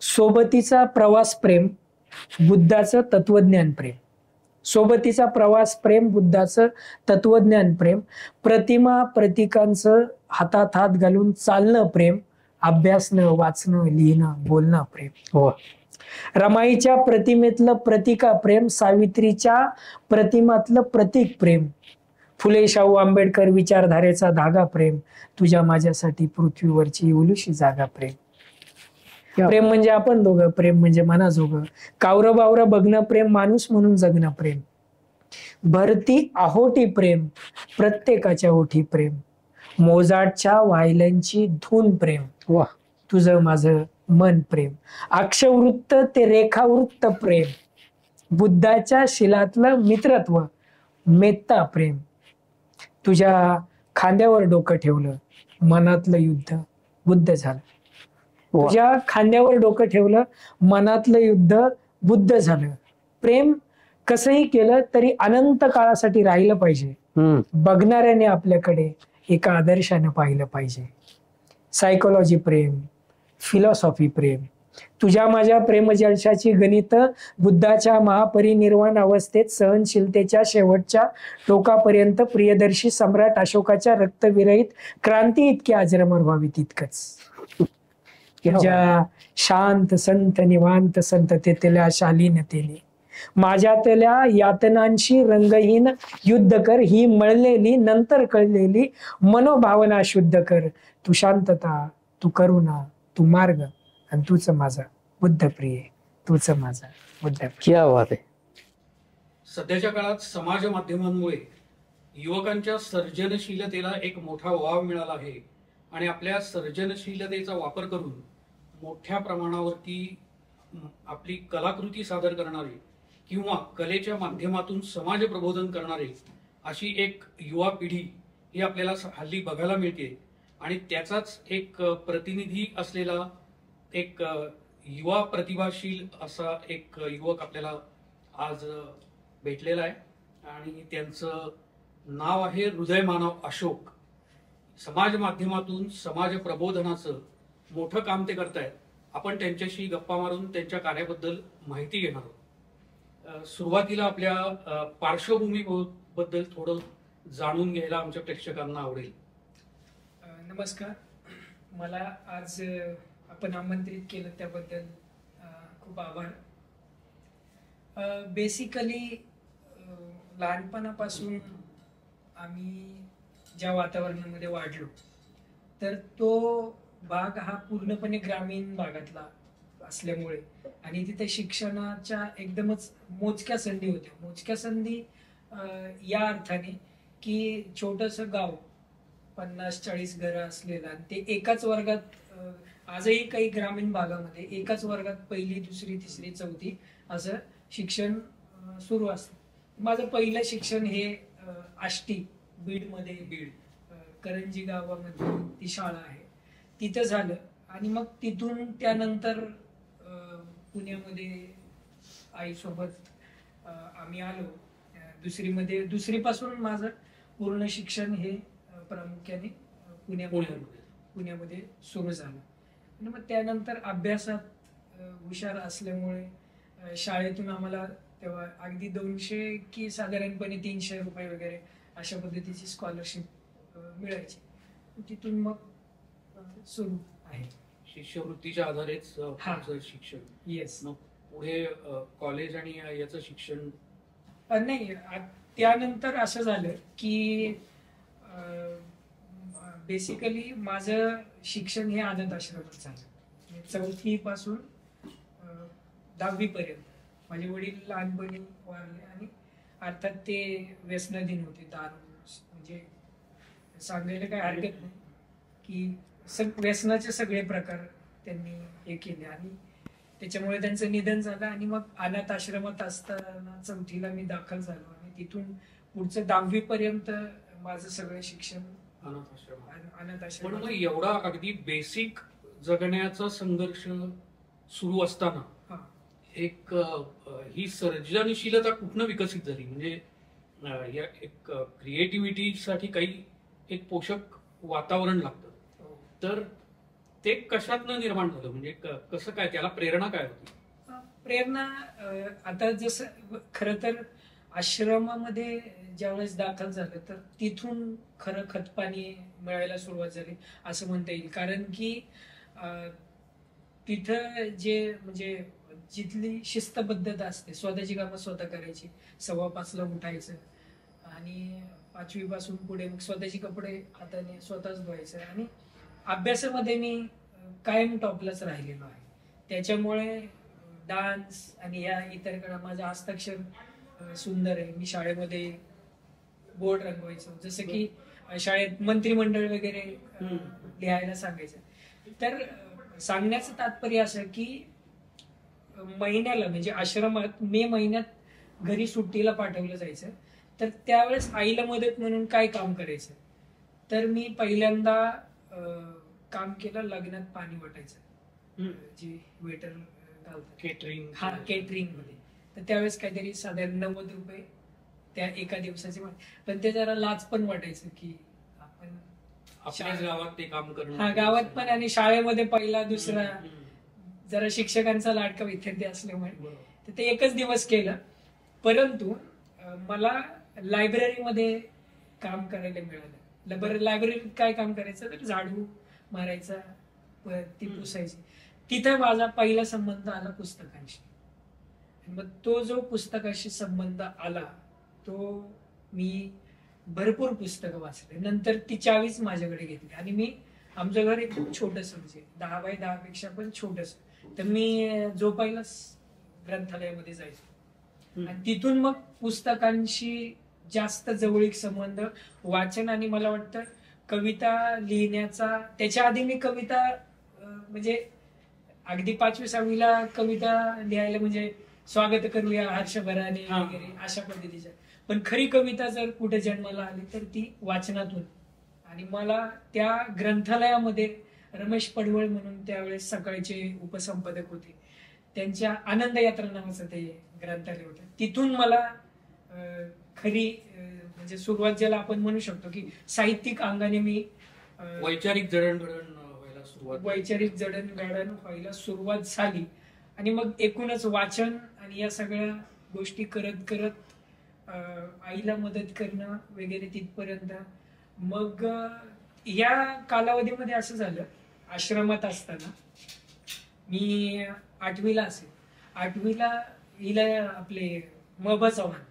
सोबतीचा प्रवास प्रेम, बुद्धाचं तत्वज्ञान प्रेम. सोबतीचा प्रवास प्रेम, बुद्धाचं तत्वज्ञान प्रेम, प्रतिमा प्रतीकांचं हातात हात घालून चालणं प्रेम, अभ्यासणं, वाचणं, लिहिणं, बोलणं प्रेम. हो. रमाईच्या प्रतिमेतलं प्रतिका प्रेम, सावित्रीच्या प्रतिमातलं प्रतीक प्रेम, फुले शाहू आंबेडकर विचारधारेचा धागा प्रेम, तुझ्या माझ्यासाठी पृथ्वीवरची उलुशी जागा प्रेम. प्रेम म्हणजे आपण दोघं, प्रेम म्हणजे मनाजोगं, कावरं बावरं बघणं प्रेम, माणूस म्हणून जगणं प्रेम, भरती आहोटी प्रेम, प्रत्येकाच्या ओठी प्रेम, मोजाटच्या वायल्यांची धून प्रेम, वा, तुझं माझं मन प्रेम, अक्षवृत्त ते रेखावृत्त प्रेम, बुद्धाच्या शिलातलं मित्रत्व, मेत्ता प्रेम, तुझ्या खांद्यावर डोकं ठेवलं, मनातलं युद्ध बुद्ध झालं. तुझ्या खांद्यावर डोकं ठेवलं, मनातलं युद्ध बुद्ध झालं. प्रेम कसंही केलं तरी अनंत काळासाठी राहिलं पाहिजे. बघणाऱ्याने आपल्याकडे एका आदर्शाने पाहिलं पाहिजे. सायकोलॉजी प्रेम, फिलॉसॉफी प्रेम, तुझ्या माझ्या प्रेमजलशाची गणित, बुद्धाच्या महापरिनिर्वाण अवस्थेत सहनशीलतेच्या शेवटच्या टोकापर्यंत प्रियदर्शी सम्राट अशोकाच्या रक्तविरहित क्रांती इतकी अजरामर व्हावी तितकंच. तुझ्या शांत संत निवांत संततेतल्या शालीनतेने माझ्यातल्या यातनांशी रंगहीन युद्ध कर, ही मळलेली नंतर कळलेली मनोभावना शुद्ध कर. तू शांतता, तू करुणा, तू मार्ग, आणि तूच माझा बुद्ध प्रिय, तूच माझा बुद्ध प्रिय. क्या बात आहे. सध्याच्या काळात समाज माध्यमांमुळे युवकांच्या सर्जनशीलतेला एक मोठा वाव मिळाला आहे आणि आपल्या सर्जनशीलतेचा वापर करून मोठ्या प्रमाणावरती आपली कलाकृती सादर करणारे किंवा कलेच्या माध्यमातून समाज प्रबोधन करणारे अशी एक युवा पिढी ही आपल्याला हल्ली बघायला मिळते. आणि त्याचाच एक प्रतिनिधी असलेला एक युवा प्रतिभाशील असा एक युवक आपल्याला आज भेटलेला आहे आणि त्यांचं नाव आहे हृदय मानव अशोक. समाज माध्यमातून समाज प्रबोधनाचं मोठं काम ते करतायत. आपण त्यांच्याशी गप्पा मारून त्यांच्या कार्याबद्दल माहिती घेणार आहोत. सुरुवातीला आपल्या पार्श्वभूमी बद्दल थोडं जाणून घ्यायला आमच्या प्रेक्षकांना आवडेल. नमस्कार. मला आज आपण आमंत्रित केलं त्याबद्दल खूप आभार. बेसिकली लहानपणापासून आम्ही ज्या वातावरणामध्ये वाढलो तर तो भाग हा पूर्णपणे ग्रामीण भागातला असल्यामुळे आणि तिथे शिक्षणाच्या एकदमच मोजक्या संधी होत्या. मोजक्या संधी या अर्थाने की छोटंसं गाव, 50-40 घरं असलेलं, आणि ते एकाच वर्गात, आजही काही ग्रामीण भागामध्ये एकाच वर्गात पहिली, दुसरी, तिसरी, चौथी असं शिक्षण सुरू असतं. माझं पहिलं शिक्षण हे आष्टी बीड करंजी गावामध्ये ती शाळा आहे तिथं झालं. आणि मग तिथून त्यानंतर पुण्यामध्ये आईसोबत आम्ही आलो. दुसरीपासून माझं पूर्ण शिक्षण हे प्रामुख्याने पुण्यामध्ये सुरू झालं. आणि मग त्यानंतर अभ्यासात हुशार असल्यामुळे शाळेतून आम्हाला तेव्हा अगदी 200 की साधारणपणे 300 रुपये वगैरे अशा पद्धतीची स्कॉलरशिप मिळायची. तिथून मग सुरू आहे. शिष्यवृत्तीच्या आधारेच शिक्षण. येस. पुढे कॉलेज आणि याचं शिक्षण नाही. त्यानंतर असं झालं की बेसिकली माझं शिक्षण हे अनाथ आश्रमात झालं. 4थी पासून 10वी पर्यंत. माझे वडील लहानपणी वारले आणि अर्थात ते व्यसनाधीन होते. दारू, म्हणजे सांगायला काही हरकत नाही की व्यसनाचे सगळे प्रकार त्यांनी हे केले आणि त्याच्यामुळे त्यांचं निधन झालं. आणि मग अनाथ आश्रमात असताना 4थीला मी दाखल झालो आणि तिथून पुढचं 10वी पर्यंत माझं सगळं शिक्षण अनाथ आश्रम. पण एवढा अगदी बेसिक जगण्याचा संघर्ष सुरू असताना एक ही सर्जनशीलता कुठनं विकसित झाली? म्हणजे या एक क्रिएटिव्हिटीसाठी काही एक पोषक वातावरण लागतं. तर ते कशातनं निर्माण झालं, म्हणजे कसं काय, त्याला प्रेरणा काय होती? प्रेरणा आता जसं खरं तर आश्रमामध्ये ज्यावेळेस दाखल झालं तर तिथून खरं खतपाणी मिळायला सुरुवात झाली असं म्हणता येईल. कारण की अं, तिथं जे म्हणजे जिथली शिस्तबद्धता असते, स्वतःची कामं स्वतः करायची, 5:15ला उठायचं आणि 5वी पासून पुढे मग स्वतःची कपडे हाताने स्वतःच धुवायचं आणि अभ्यासामध्ये मी कायम टॉपलाच राहिलेलो आहे. त्याच्यामुळे डान्स आणि या इतर कला माझं हस्ताक्षर सुंदर आहे. मी शाळेमध्ये बोर्ड रंगवायचो, जसं की शाळेत मंत्रिमंडळ वगैरे लिहायला सांगायचं. तर सांगण्याचं तात्पर्य असं की महिन्याला म्हणजे आश्रमात मे महिन्यात घरी सुट्टीला पाठवलं जायचं. तर त्यावेळेस आईला मदत म्हणून काय काम करायचं, तर मी पहिल्यांदा काम केलं लग्नात पाणी वाटायचं, जे वेटर घालतात केटरिंग. हा केटरिंग मध्ये. तर त्यावेळेस काहीतरी साधारण 90 रुपये त्या एका दिवसाचे पण ते जरा लाज पण वाटायचं की आपण आपल्याच गावात ते काम करणं. हा गावात पण आणि शाळेमध्ये पहिला दुसरा जरा शिक्षकांचा लाडका विद्यार्थी असल्यामुळे तर ते एकच दिवस केलं. परंतु मला लायब्ररीमध्ये काम करायला मिळालं. लायब्ररीत काय काम करायचं तर झाडू मारायचा, ती पुसायची. तिथे माझा पहिला संबंध आला पुस्तकांशी. मग तो जो पुस्तकाशी संबंध आला तो मी भरपूर पुस्तकं वाचले. नंतर ती चावीच माझ्याकडे घेतली आणि मी आमचं घर एक खूप छोटस, म्हणजे 10 बाय 10 पेक्षा पण छोटस. तर मी झोपायलाच ग्रंथालयामध्ये जायचो आणि तिथून मग पुस्तकांशी जास्त जवळीक संबंध, वाचन आणि मला वाटतं कविता लिहिण्याचा. त्याच्या आधी मी कविता म्हणजे अगदी 5वी 6वीला कविता लिहायला म्हणजे स्वागत करूया हर्षभराने वगैरे अशा पद्धतीच्या. पण खरी कविता जर कुठे जन्माला आली तर ती वाचनातून. आणि मला त्या ग्रंथालयामध्ये रमेश पडवळ म्हणून त्यावेळेस सकाळचे उपसंपादक होते, त्यांच्या आनंद यात्रा नावाचं ते ग्रंथालय होतं. तिथून मला खरी म्हणजे सुरुवात ज्याला आपण म्हणू शकतो की साहित्यिक अंगाने मी वैचारिक जडणघडण व्हायला सुरुवात झाली. आणि मग एकूणच वाचन आणि या सगळ्या गोष्टी करत करत आईला मदत करणं वगैरे तिथपर्यंत. मग या कालावधीमध्ये असं झालं, आश्रमात असताना मी 8वीला असेल, 8वीला हिला आपले महबा चव्हाण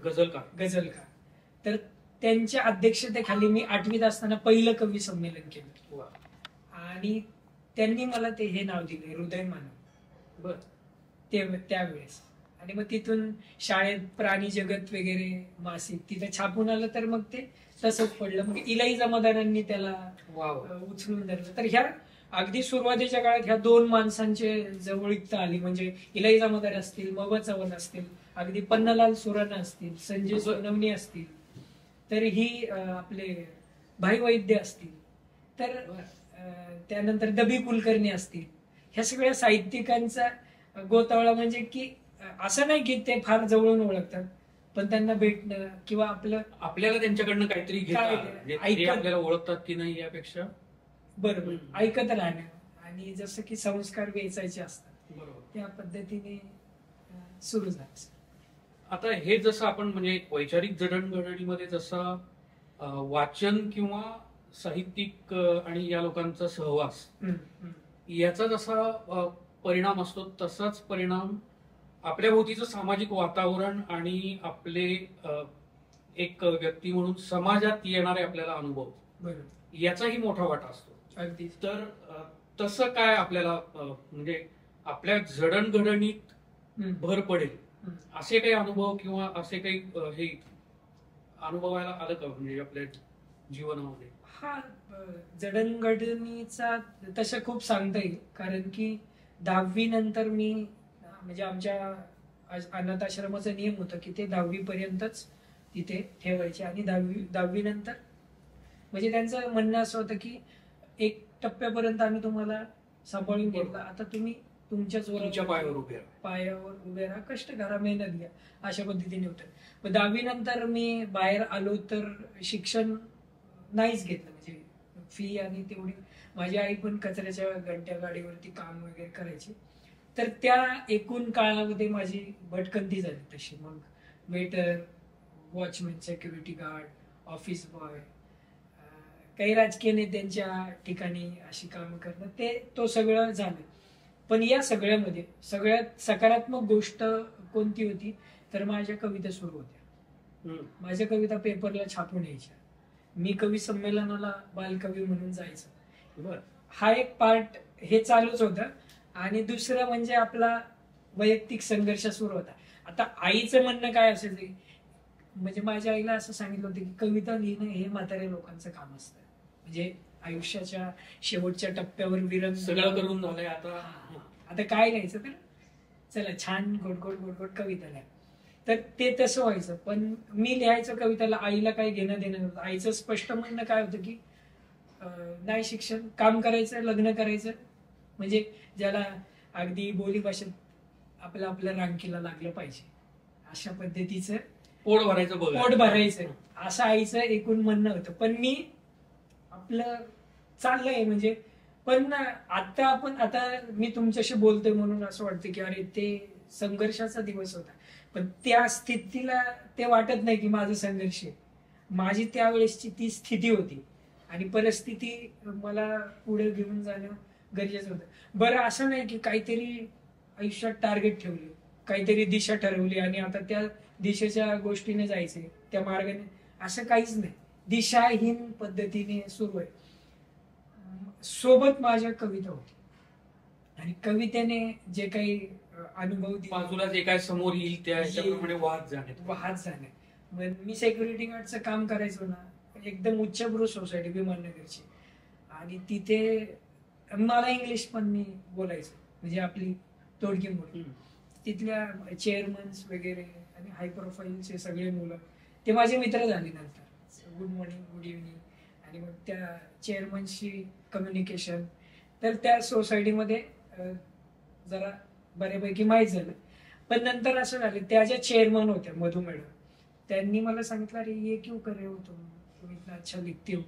गझलकार, तर त्यांच्या अध्यक्षतेखाली मी 8वीत असताना पहिलं कवी संमेलन केलं आणि त्यांनी मला ते हे नाव दिले हृदय मानव. त्यावेळेस. आणि मग तिथून शाळेत प्राणी जगत वगैरे मासिक तिथे छापून आलं तर मग ते तसंच पडलं. मग इलाई जमादारांनी त्याला उचलून धरलं. तर ह्या अगदी सुरुवातीच्या काळात ह्या 2 माणसांचे जवळीकता आली. म्हणजे इलाई जमादार असतील, महबा चव्हाण असतील, अगदी पन्नालाल सुराणा असतील, संजय सोनवणे असतील, तर ही आपले भाई वैद्य असतील, तर त्यानंतर दबी कुलकर्णी असतील. ह्या सगळ्या साहित्यिकांचा गोतावळा. म्हणजे की असं नाही की ते फार जवळून ओळखतात, पण त्यांना भेटणं किंवा आपल्याला त्यांच्याकडनं काहीतरी आपल्याला ओळखतात की नाही यापेक्षा बरोबर ऐकत राहणं आणि जसं की संस्कार वेचायचे असतात त्या पद्धतीने सुरू झालं. आता हे जसं आपण म्हणजे वैचारिक जडणघडणीमध्ये जसं वाचन किंवा साहित्यिक आणि या लोकांचा सहवास याचा जसा परिणाम असतो तसाच परिणाम आपल्या भोवतीचं सामाजिक वातावरण आणि आपले एक व्यक्ती म्हणून समाजात येणारे आपल्याला अनुभव याचाही मोठा वाटा असतो. अगदी. तर तसं काय आपल्याला म्हणजे आपल्या जडणघडणीत भर पडेल असे काही अनुभव किंवा असे काही हे अनुभवायला आलं का म्हणजे आपल्या जीवनामध्ये? हा, जडणघडणीचा तसं खूप सांगता येईल. कारण की 10वी नंतर मी म्हणजे आमच्या अनाथ आश्रमाचा नियम होता की ते 10वी पर्यंतच तिथे ठेवायचे आणि 10वी नंतर म्हणजे त्यांचं म्हणणं असं होतं की एक टप्प्यापर्यंत आम्ही तुम्हाला सांभाळून घेतला, आता तुम्ही तुमच्या पायावर उभे राहा, कष्ट करा, मेहनत घ्या, अशा पद्धतीने होतं. मग 10वी नंतर मी बाहेर आलो तर शिक्षण नाहीच घेतलं, म्हणजे फी आणि तेवढी माझी आई पण कचऱ्याच्या घंट्या गाडीवरती काम वगैरे करायची. तर त्या एकूण काळामध्ये माझी भटकंती झाली तशी. मग waiter, watchman, security guard, office boy, काही राजकीय नेत्यांच्या ठिकाणी अशी कामं करणं, तो सगळं झालं. पण या सगळ्यामध्ये सगळ्यात सकारात्मक गोष्ट कोणती होती तर माझ्या कविता सुरू होत्या. माझ्या कविता पेपरला छापून यायच्या. मी कवी संमेलनाला बालकवी म्हणून जायचं. हा एक पार्ट हे चालूच होता. आणि दुसरं म्हणजे आपला वैयक्तिक संघर्ष सुरू होता. आता आईचं म्हणणं काय असायचं, म्हणजे माझ्या आईला असं सांगितलं होतं की कविता लिहिणं हे म्हाताऱ्या लोकांचं काम असतं. म्हणजे आयुष्याच्या शेवटच्या टप्प्यावर विरम सगळं करून झालंय आता काय लिहायचं, तर चला छान गोड गोड कविता लिहा. तर ते तसं व्हायचं. पण मी लिहायचं कविताला, आईला काही घेणं देणं नव्हतं. आईचं स्पष्ट म्हणणं काय होतं की नाही, शिक्षण, काम करायचं, लग्न करायचं, म्हणजे ज्याला अगदी बोली भाषेत आपल्या रांकीला लागलं पाहिजे अशा पद्धतीचं पोट भरायचं असं आईचं एकूण म्हणणं होतं. पण मी आपलं चाललंय म्हणजे. पण आता मी तुमच्याशी बोलतोय म्हणून असं वाटतं की अरे ते संघर्षाचा दिवस होता. पण त्या स्थितीला ते वाटत नाही की माझा संघर्ष आहे. माझी त्यावेळेसची ती स्थिती होती आणि परिस्थिती मला पुढे घेऊन जाणं गरजेचं होतं. बरं, असं नाही की काहीतरी आयुष्यात टार्गेट ठेवले, काहीतरी दिशा ठरवली आणि आता त्या दिशेच्या गोष्टीने जायचे, त्या मार्गाने, असं काहीच नाही. दिशाहीन पद्धतीने सुरू आहे. सोबत माझ्या कविता होती आणि कवितेने जे काही अनुभव बाजूला जे काय समोर येईल त्याप्रमाणे वाहत जाणे. मग मी सिक्युरिटी गार्डचं काम करायचो ना, एकदम उच्चभ्रू सोसायटी विमाननगरची, आणि तिथे मला इंग्लिश पण मी बोलायचो, म्हणजे आपली तोडकी मुलं. तिथल्या चेअरमन्स वगैरे आणि हाय प्रोफाईलचे सगळे मुलं ते माझे मित्र झाले नंतर. गुड मॉर्निंग, गुड इव्हनिंग, आणि मग त्या चेअरमनशी कम्युनिकेशन. तर त्या सोसायटीमध्ये जरा बऱ्यापैकी माहीत झालं. पण नंतर असं झालं, त्या ज्या चेअरमन होत्या मधू मॅडम, त्यांनी मला सांगितलं, अरे ये क्यों कर रहे हो तुम इतना अच्छा लिखते हो,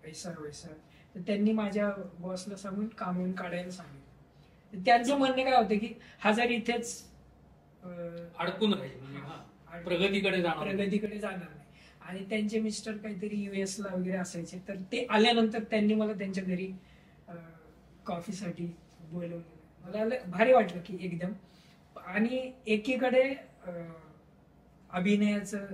ऐसा वैसा. तर त्यांनी माझ्या बॉसला सांगून कामावून काढायला सांगितलं. त्यांचं म्हणणं काय होतं की हा जर इथेच अडकून प्रगतीकडे जाणार नाही. आणि त्यांचे मिस्टर काहीतरी US ला वगैरे असायचे, तर ते आल्यानंतर त्यांनी मला त्यांच्या घरी कॉफीसाठी बोलवलं. मला भारी वाटलं की एकदम. आणि एकीकडे अभिनयाचं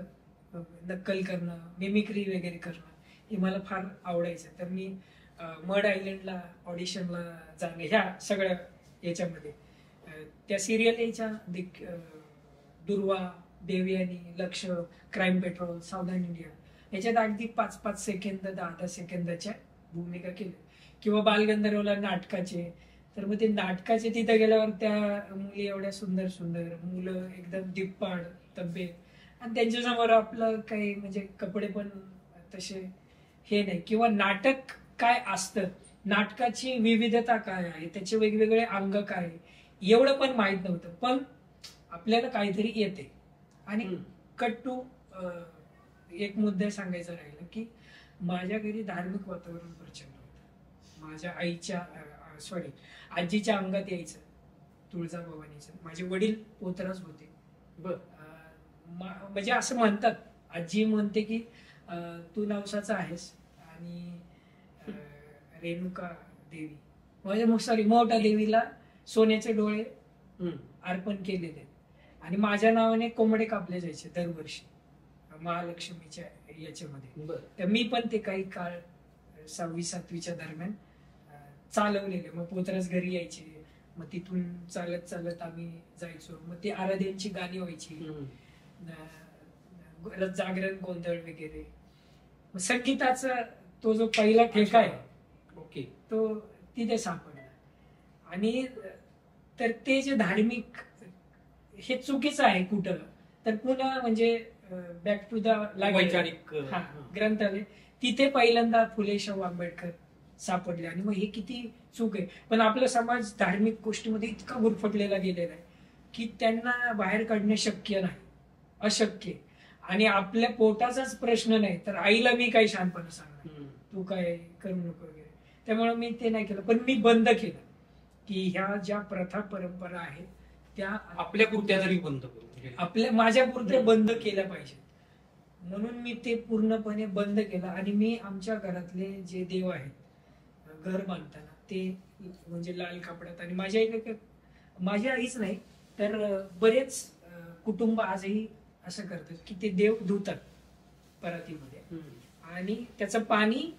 नक्कल करणं, मिमिक्री वगैरे करणं हे मला फार आवडायचं. तर मी मड आयलंडला ऑडिशनला जाणं, ह्या सगळ्या याच्यामध्ये त्या सिरियल यायच्या, दुर्वा, देवयानी, लक्ष, क्राईम पेट्रोल, सावधान इंडिया, याच्यात अगदी 5-5 सेकंद, 10-10 सेकंदाच्या भूमिका केल्या. किंवा बालगंधर्वला नाटकाचे. तर मग ते नाटकाचे तिथे गेल्यावर त्या मुली एवढ्या सुंदर सुंदर, मुलं एकदम दिप्पाड तब्येत, आणि त्यांच्यासमोर आपलं काही म्हणजे कपडे पण तसे हे नाही. किंवा नाटक काय असतं, नाटकाची विविधता काय आहे, त्याचे वेगवेगळे अंग काय, एवढं पण माहित नव्हतं. पण आपल्याला काहीतरी येते. आणि कट टू एक मुद्दा सांगायचा राहिला की माझ्या घरी धार्मिक वातावरण प्रचंड होतं. माझ्या आजीच्या अंगात यायचं तुळजाभवानीचं. माझे वडील पोतराज होते. म्हणजे असं म्हणतात, आजी म्हणते की तू नवसाचा आहेस, आणि रेणुका देवी, म्हणजे मोठ्या देवीला सोन्याचे डोळे अर्पण केलेले, आणि माझ्या नावाने कोंबडे कापले जायचे दरवर्षी महालक्ष्मीच्या याच्यामध्ये. तर मी पण ते काही काळ 6वी-7वीच्या दरम्यान चालवलेले. मग पोतराज घरी यायचे, मग तिथून चालत चालत आम्ही जायचो. मग ती आराध्यांची गाणी व्हायची, जागरण, गोंधळ वगैरे. मग संगीताचा तो जो पहिला ठेका आहे तो तिथे सापडला. आणि तर ते जे धार्मिक हे चुकीचं आहे कुठं, तर पुन्हा म्हणजे बॅक टू द वैचारिक ग्रंथालय, तिथे पहिल्यांदा फुले शाहू आंबेडकर सापडले. आणि मग हे किती चूक आहे. पण आपला समाज धार्मिक गोष्टीमध्ये इतका गुरफटलेला गेलेला आहे की त्यांना बाहेर काढणे शक्य नाही, अशक्य. आणि आपल्या पोटाचाच प्रश्न नाही तर आईला मी काही शानपणा सांगणार, तू काय करू नको वगैरे. त्यामुळे मी ते नाही केलं. पण मी बंद केलं की ह्या ज्या प्रथा परंपरा आहेत त्या आपल्या पुरत्या तरी बंद करू म्हणजे. माझ्या पुरते बंद केल्या पाहिजेत. म्हणून मी ते पूर्णपणे बंद केलं. आणि मी आमच्या घरातले जे देव आहेत घर बांधताना ते म्हणजे लाल कपड्यात, आणि माझ्या आईच नाही तर बरेच कुटुंब आजही असं करतात की ते देव धुतात परातीमध्ये आणि त्याचं पाणी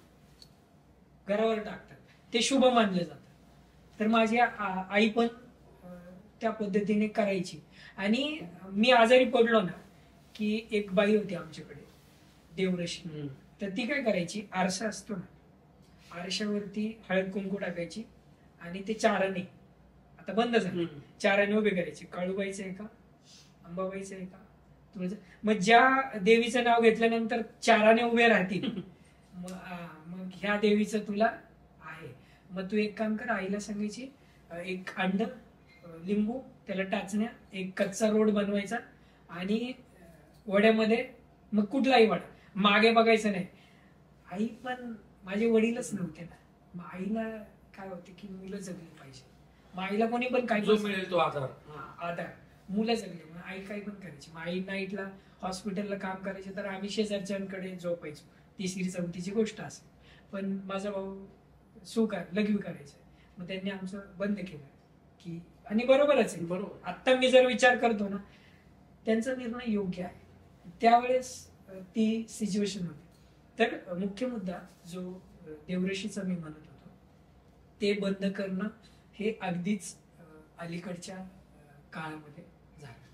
घरावर टाकतात. ते शुभ मानलं जातं. तर माझी आई पण त्या पद्धतीने करायची. आणि मी आजारी पडलो ना की एक बाई होती आमच्याकडे देवरशी, तर ती काय करायची, आरसा असतो ना, आरशावरती हळद कुंकू टाकायची आणि ते चाराने, आता बंद झालं, चाराने उभे करायचे. काळूबाईचं आहे का, अंबाबाईचं आहे का, तुळजा, मग ज्या देवीचं नाव घेतल्यानंतर चाराने उभे राहतील मग ह्या देवीचं तुला आहे. मग तू एक काम कर, आईला सांगायची एक अंड, लिंबू, त्याला टाचण्या, एक कच्चा रोड बनवायचा आणि वड्यामध्ये मग कुठलाही वडा, मागे बघायचं नाही. आई पण, माझे वडीलच नव्हते ना, मग आईला काय होते की मुलं जगली पाहिजे. मग आईला कोणी पण काय मिळेल तो आधार, आधार, मुलं जगली. मग आई काही पण करायची. मग आई नाईटला हॉस्पिटलला काम करायचे तर आम्ही शेजारच्यांकडे झोपायचो. 3री-4थीची गोष्ट असेल. पण माझा भाऊ लघवी करायचा. मग त्यांनी आमचं बंद केलं की, आणि बरोबरच आहे. बरोबर, आता मी जर विचार करतो ना, त्यांचा निर्णय योग्य आहे. त्यावेळेस ती सिच्युएशन होती. तर मुख्य मुद्दा जो देवऋषीचा मी म्हणत होतो ते बंद करणं हे अगदीच अलीकडच्या काळामध्ये झालं.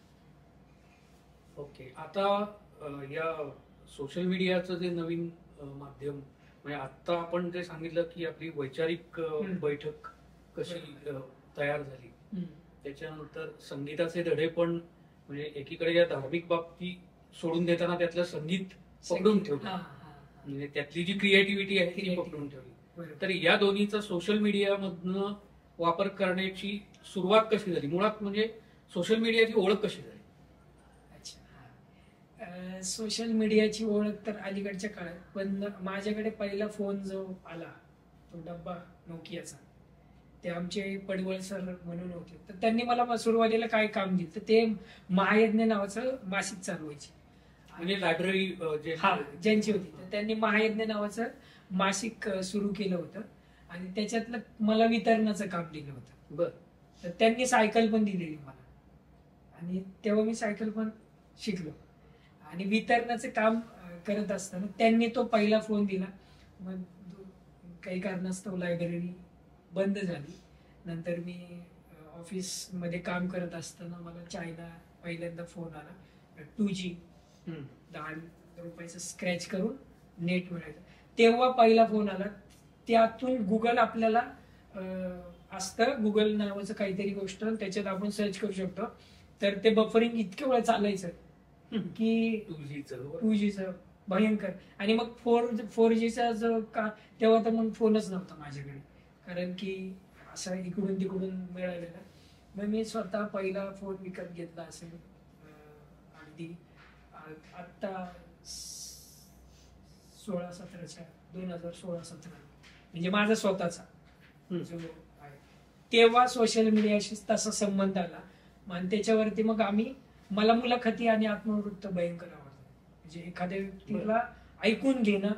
ओके. आता या सोशल मीडियाचं जे नवीन माध्यम, म्हणजे आता आपण जे सांगितलं की आपली वैचारिक बैठक कशी तयार झाली, त्याच्यानंतर संगीताचे धडे पण, म्हणजे एकीकडे या धार्मिक बाबती सोडून देताना त्यातलं संगीत पकडून ठेवलं, म्हणजे त्यातली जी क्रिएटिव्हिटी आहे ती पकडून ठेवली. तर या दोन्हीचा सोशल मीडियामधनं वापर करण्याची सुरुवात कशी झाली, मुळात म्हणजे सोशल मीडियाची ओळख कशी झाली? सोशल मीडियाची ओळख तर अलीकडच्या काळात, पण माझ्याकडे पहिला फोन जो आला तो डब्बा नोकियाचा, ते आमचे पडवळ सर म्हणून होते. तर त्यांनी मला सुरुवातीला काय काम दिलं, तर ते महायज्ञ नावाचं मासिक चालवायचे. म्हणजे लायब्ररी ज्यांची होती, तर त्यांनी महायज्ञ नावाचं मासिक सुरू केलं होतं आणि त्याच्यातलं मला वितरणाचं काम दिलं होतं. बरं. तर त्यांनी सायकल पण दिलेली मला आणि तेव्हा मी सायकल पण शिकलो. आणि वितरणाचं काम करत असताना त्यांनी तो पहिला फोन दिला. मग काही कारणास्तव लायब्ररी बंद झाली. नंतर मी ऑफिसमध्ये काम करत असताना मला चायना पहिल्यांदा फोन आला. 2G 10 रुपयाचं स्क्रॅच करून नेट मिळायचं, तेव्हा पहिला फोन आला. त्यातून गुगल आपल्याला असतं, गुगल नावाचं काहीतरी गोष्ट, त्याच्यात आपण सर्च करू शकतो. तर ते बफरिंग इतके वेळ चालायचं की 2Gचं भयंकर. आणि मग 4Gचा जो का, तेव्हा तर मग फोनच नव्हता माझ्याकडे, कारण की असं इकडून तिकडून मिळालेला. मग मी स्वतः पहिला फोन विकत घेतला असेल अगदी आत्ता 16-17च्या 2016-17, म्हणजे माझा स्वतःचा जो आहे. तेव्हा सोशल मीडियाशी तसा संबंध आला. आणि त्याच्यावरती मग मला मुलाखती आणि आत्मवृत्त भयंकर आवडतं. म्हणजे एखाद्या व्यक्तीला ऐकून घेणं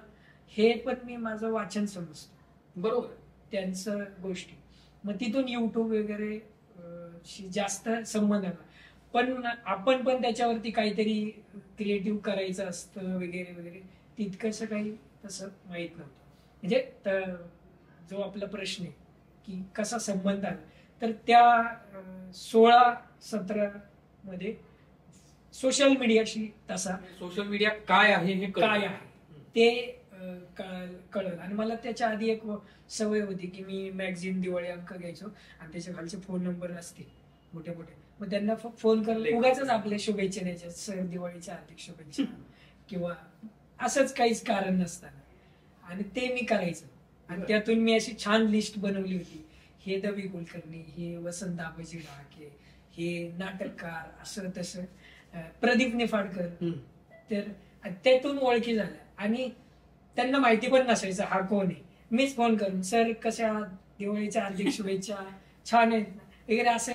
हे पण मी माझं वाचन समजतो. बरोबर, त्यांचं गोष्टी. मग तिथून युट्यूब वगैरे जास्त संबंध आला. पण आपण पण त्याच्यावरती काहीतरी क्रिएटिव्ह करायचं असतं वगैरे वगैरे, तितकंसं काही तसं माहीत नव्हतं. म्हणजे जो आपला प्रश्न आहे की कसा संबंध आला, तर त्या 16-17 मध्ये सोशल मीडियाशी तसा, सोशल मीडिया काय आहे हे काय आहे ते कळलं. आणि मला त्याच्या आधी एक सवय होती की मी मॅगझिन दिवाळी अंक घ्यायचो आणि त्याच्या खालचे फोन नंबर असतील मोठे मोठे, मग त्यांना फोन करायला उगाच आपल्या शुभेच्छा द्यायच्या, सर दिवाळीच्या हार्दिक शुभेच्छा किंवा असंच काहीच कारण नसताना. आणि ते मी करायचं. आणि त्यातून मी अशी छान लिस्ट बनवली होती. हे द.वी. कुलकर्णी, हे वसंत आबाजी डाके, हे नाटककार, असं तसं, प्रदीप निफाडकर. तर त्यातून ओळखी झाल्या आणि त्यांना माहिती पण नसायचं हा कोण आहे. मीच फोन करून, सर कशा आहात, दिवाळीच्या हार्दिक शुभेच्छा, छान आहेत ना वगैरे असं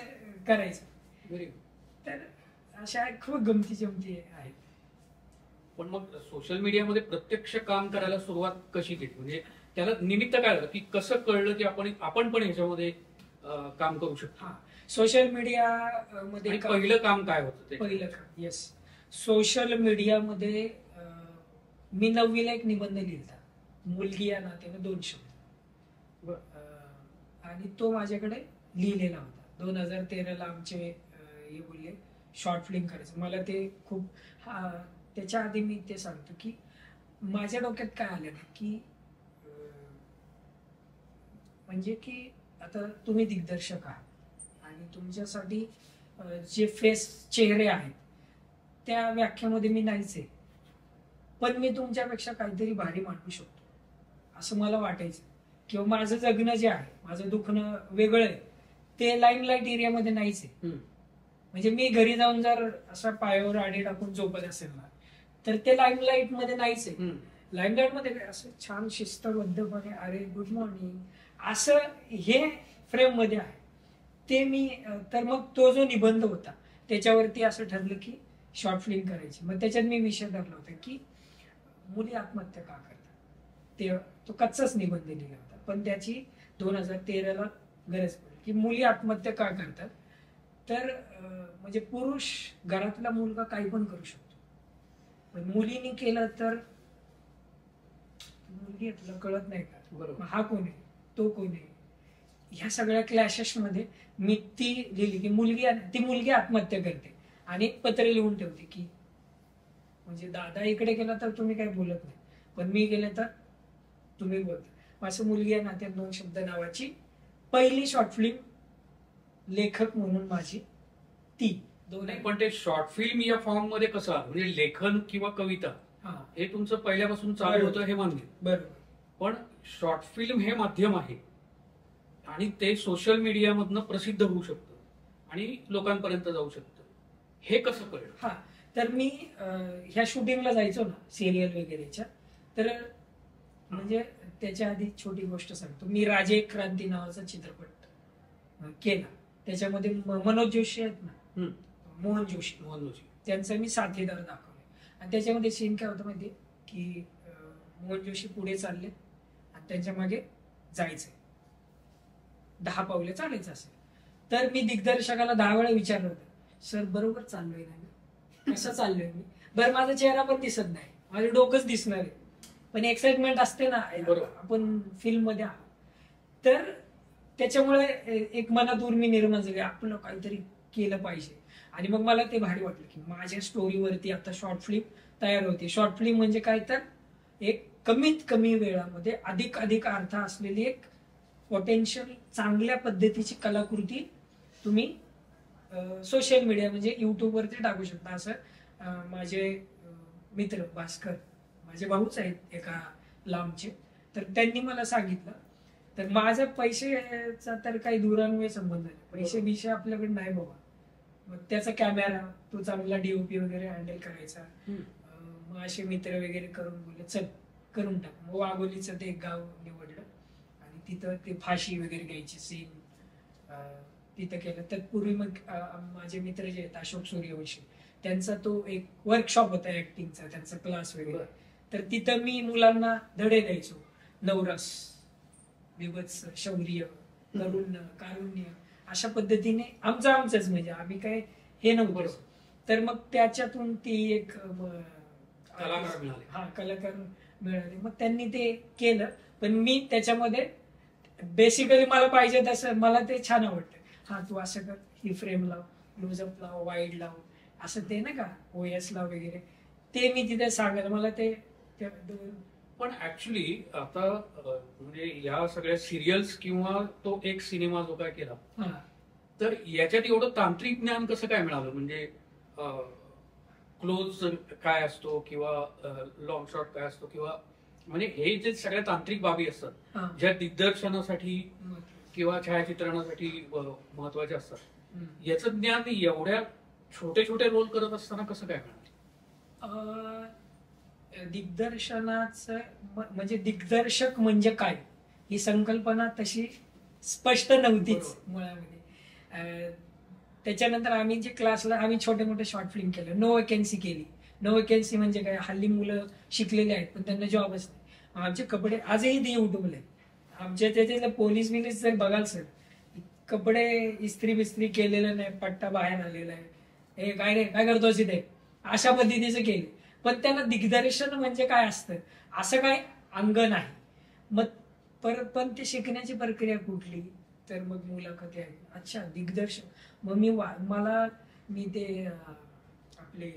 करायचं. Very good. तर अशा खूप गमती जमती आहेत. पण मग सोशल मीडियामध्ये प्रत्यक्ष काम करायला सुरुवात कशी केली, म्हणजे त्याला निमित्त काय झालं, की कसं कळलं की आपण पण ह्याच्यामध्ये काम करू शकतो? हा, सोशल मीडिया मध्ये आणि पहिलं काम काय होतं ते? पहिलं काम, येस, सोशल मीडियामध्ये मी 9वीला एक निबंध लिहिला, मुलगी या नात्याने 2 शब्द, आणि तो माझ्याकडे लिहिलेला होता. 2013ला आमचे हे बोलले शॉर्ट फिल्म करायचं. मला ते खूप त्याच्या आधी मी ते सांगतो की माझ्या डोक्यात काय आलं ना की म्हणजे की आता तुम्ही दिग्दर्शक आहात आणि तुमच्यासाठी जे चेहरे आहेत त्या व्याख्यामध्ये मी नाहीच आहे, पण मी तुमच्यापेक्षा काहीतरी भारी मांडू शकतो असं मला वाटायचं. किंवा माझं जगणं जे आहे, माझं दुखणं वेगळं आहे, ते लाईमलाईट एरियामध्ये नाहीच आहे. म्हणजे मी घरी जाऊन जर असा पायावर आडी टाकून झोपत असेल ना, तर ते लाईमलाईट मध्ये नाहीच आहे. लाईमलाईट मध्ये असं छान शिस्तबद्धपणे अरे गुड मॉर्निंग असं हे फ्रेम मध्ये आहे ते मी. तर मग तो जो निबंध होता त्याच्यावरती असं ठरलं की शॉर्ट फिल्म करायची. मग त्याच्यात मी विषय धरला होता की मुली आत्महत्या का करतात. ते तो कच्चाच निबंध लिहिला होता, पण त्याची 2013ला गरज पडली की मुली आत्महत्या का करतात. तर म्हणजे पुरुष घरातला मुलगा काही पण करू शकतो, पण मुलीने केलं तर मुलगी तुला कळत नाही का, बरोबर, हा कोण आहे, तो कोण आहे. ह्या सगळ्या क्लॅशेस मध्ये मी ती लिहिली की ती मुलगी आत्महत्या करते आणि एक पत्र लिहून ठेवते की म्हणजे दादा इकडे गेला तर तुम्ही काही बोलत नाही, पण मी गेले तर तुम्ही बोलता. माझं मुलगी या नात्यात 2 शब्द नावाची पहिली शॉर्ट फिल्म लेखक म्हणून माझी ती 2. पण ते शॉर्ट फिल्म या फॉर्म मध्ये कसं आलं, म्हणजे लेखन किंवा कविता हे तुमचं पहिल्यापासून चालू होतं हे मान्य, बरोबर, पण शॉर्ट फिल्म हे माध्यम आहे आणि ते सोशल मीडियामधनं प्रसिद्ध होऊ शकतं आणि लोकांपर्यंत जाऊ शकतं, हे कसं कळलं? हा, तर मी ह्या शूटिंगला जायचो ना सिरियल वगैरेच्या, तर म्हणजे त्याच्या आधी छोटी गोष्ट सांगतो. मी राजे क्रांती नावाचा चित्रपट केला, त्याच्यामध्ये मनोज जोशी आहेत ना, मोहन जोशी त्यांचा मी साथीदार दाखवला. आणि त्याच्यामध्ये सीन काय होतं माहिती की मोहन जोशी पुढे चालले आणि त्यांच्या मागे जायचंय, 10 पावले चालायचं असेल. तर मी दिग्दर्शकाला 10 वेळा विचारलं होतं, सर बरोबर चाललोय ना, कसं चाललोय मी, बरं माझा चेहरा पण दिसत नाही, माझं डोकंच दिसणार आहे, पण एक्साइटमेंट असते ना आपण फिल्म मध्ये आहोत. तर त्याच्यामुळे एक मनात उर्मी निर्माण झाली, आपलं काहीतरी केलं पाहिजे. आणि मग मला ते भारी वाटलं की माझ्या स्टोरीवरती आता शॉर्ट फिल्म तयार होते. शॉर्ट फिल्म म्हणजे काय, तर एक कमीत कमी वेळामध्ये अधिक अर्थ असलेली एक पोटेन्शियल चांगल्या पद्धतीची कलाकृती तुम्ही सोशल मीडिया म्हणजे युट्यूबवरती टाकू शकता. असं माझे मित्र भास्कर, माझे भाऊच आहेत एका लांबचे, तर त्यांनी मला सांगितलं. तर माझा पैशाचा तर काही दुरान्वय संबंध नाही, पैसे बिशे आपल्याकडे नाही बाबा. मग त्याचा कॅमेरा, तो चांगला डीओपी वगैरे हँडल करायचा. मग असे मित्र वगैरे करून बोलले चल करून टाक. मग वाघोलीचं ते एक गाव निवडलं आणि तिथं ते फाशी वगैरे घ्यायची सीन तिथं केलं. तत्पूर्वी मग माझे मित्र जे आहेत अशोक सूर्यवंशी, त्यांचा तो एक वर्कशॉप होता ऍक्टिंगचा, त्यांचा क्लास वगैरे. तर तिथं मी मुलांना धडे द्यायचो, नवरस, विभत्स, शौर्य, कारुण्य, अशा पद्धतीने आमचंच म्हणजे आम्ही काय हे नव्हतं. तर मग त्याच्यातून ती एक कलाकार मिळाले. मग त्यांनी ते केलं, पण मी त्याच्यामध्ये बेसिकली मला पाहिजे तसं मला ते छान आवडतं. हा तू असं कर, ही फ्रेम लाव, क्लोजअप लाव, वाईड लाव, असं ते ना का OS लाव वगैरे, ते मी तिथे सांगायला मला ते. पण ऍक्च्युली आता म्हणजे या सगळ्या सिरियल्स किंवा तो एक सिनेमा जो काय केला, तर याच्यात एवढं तांत्रिक ज्ञान कसं काय मिळालं, म्हणजे क्लोज काय असतो किंवा लॉंग शॉट काय असतो, किंवा म्हणजे हे जे सगळ्या तांत्रिक बाबी असतात ज्या दिग्दर्शनासाठी किंवा छायाचित्रणासाठी महत्वाचे असतात, याचं ज्ञान एवढ्या छोटे रोल करत असताना कसं काय मिळालं? दिग्दर्शनाचं म्हणजे दिग्दर्शक म्हणजे काय ही संकल्पना तशी स्पष्ट नव्हतीच बरोबर. मुळामध्ये. त्याच्यानंतर आम्ही जे क्लासला आम्ही छोटे मोठे शॉर्ट फिल्म केले, नो वेकन्सी केली. नो वेकन्सी म्हणजे काय, हल्ली मुलं शिकलेले आहेत पण त्यांना जॉबच नाही. आमचे कपडे आजही ते युट्यूबला आहेत. आमच्या त्याचे पोलीस बिलीस जर बघाल सर, कपडे इस्त्री बिस्त्री केलेलं नाही, पट्टा बाहेर आलेला आहे, हे काय रे काय करतोस इथे, अशा पद्धतीचे केले. पण त्याला दिग्दर्शन म्हणजे काय असतं असं काय अंग नाही. मग परत पण ते शिकण्याची प्रक्रिया कुठली, तर मग मुलाखती आहे, अच्छा दिग्दर्शन. मग मी ते आपले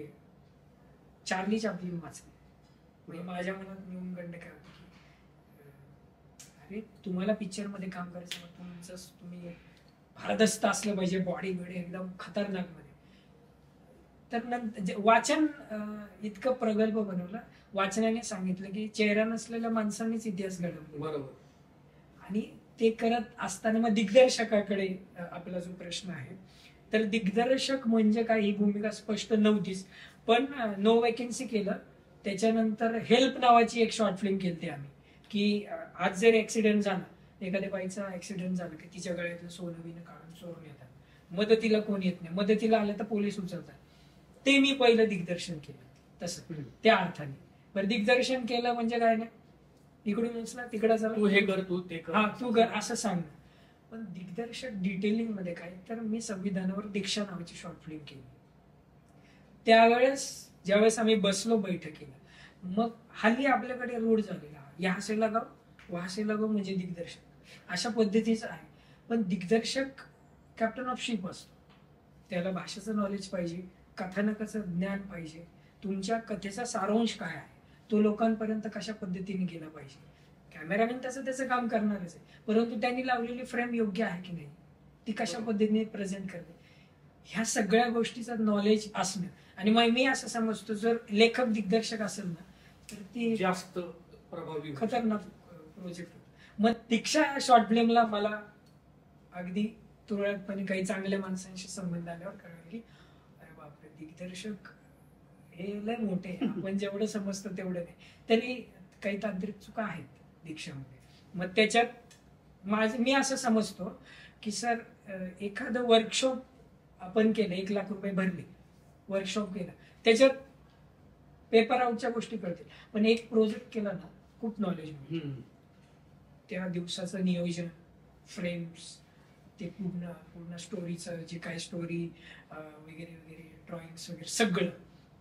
चार्ली चॅप्लिन वाचले. म्हणजे माझ्या मनात न्यूनगंड काय होती की अरे तुम्हाला पिक्चर मध्ये काम करायचं, मग तुम्ही भारदस्त असलं पाहिजे, बॉडी बिडी एकदम खतरनाक मध्ये. तर नंतर वाचन इतकं प्रगल्भ बनवलं, वाचनाने सांगितलं की चेहरा नसलेल्या माणसांनीच इतिहास घडवला. बरोबर. आणि ते करत असताना मग दिग्दर्शकाकडे आपला जो प्रश्न आहे, तर दिग्दर्शक म्हणजे काय ही भूमिका स्पष्ट नव्हतीच. पण नो वेकन्सी केलं, त्याच्यानंतर हेल्प नावाची एक शॉर्ट फिल्म केली आम्ही, की आज जर ऍक्सिडेंट झाला, एखाद्या बाईचा ऍक्सिडेंट झाला की तिच्या गळ्यातलं सोनं बिनं काढून चोरून येतात, मदतीला कोण येत नाही, मदतीला आलं तर पोलीस उचलतात. ते मी पहिलं दिग्दर्शन केलं तसं त्या अर्थाने. बरं दिग्दर्शन केलं म्हणजे काय नाही, इकडून उचला तिकडे तू हे कर, तू ते कर, हा तू कर असं सांग. पण दिग्दर्शक डिटेलिंग मध्ये काय, तर मी संविधानावर दीक्षा नावाची शॉर्ट फिल्म केली. त्यावेळेस ज्यावेळेस आम्ही बसलो बैठकीला, मग हल्ली आपल्याकडे रूढ झालेला या हसेला गाव वाहसेला गाव म्हणजे दिग्दर्शक, अशा पद्धतीचं आहे. पण दिग्दर्शक कॅप्टन ऑफ शिप असतो, त्याला भाषेचं नॉलेज पाहिजे, कथानकाचं ज्ञान पाहिजे, तुमच्या कथेचा सारांश काय आहे तो लोकांपर्यंत कशा पद्धतीने गेला पाहिजे. कॅमेरामॅन त्याचं काम करणारच आहे, परंतु त्यांनी लावलेली फ्रेम योग्य आहे की नाही, ती कशा पद्धतीने प्रेझेंट करते, ह्या सगळ्या गोष्टीचं नॉलेज असणं. आणि मग मी असं समजतो जर लेखक दिग्दर्शक असेल ना, तर ती जास्त प्रभावी खतरनाक प्रोजेक्ट. मग दीक्षा शॉर्ट फिल्मला मला अगदी तुरळकपणे काही चांगल्या माणसांशी संबंध आल्यावर कळलं की अरे बापरे, दिग्दर्शक हे लय मोठे आहे. आपण जेवढं समजतो तेवढं नाही, तरी काही तांत्रिक चुका आहेत दीक्षामध्ये. मग त्याच्यात मी असं समजतो की सर, एखादं वर्कशॉप आपण केलं, 1,00,000 रुपये भरले, वर्कशॉप केला, त्याच्यात पेपर आउटच्या गोष्टी कळतील. पण एक प्रोजेक्ट केला ना, खूप नॉलेज मिळतं. त्या दिवसाचं नियोजन, फ्रेम्स, ते पूर्ण स्टोरीचं जे काय स्टोरी वगैरे वगैरे, ड्रॉइंग्स वगैरे सगळं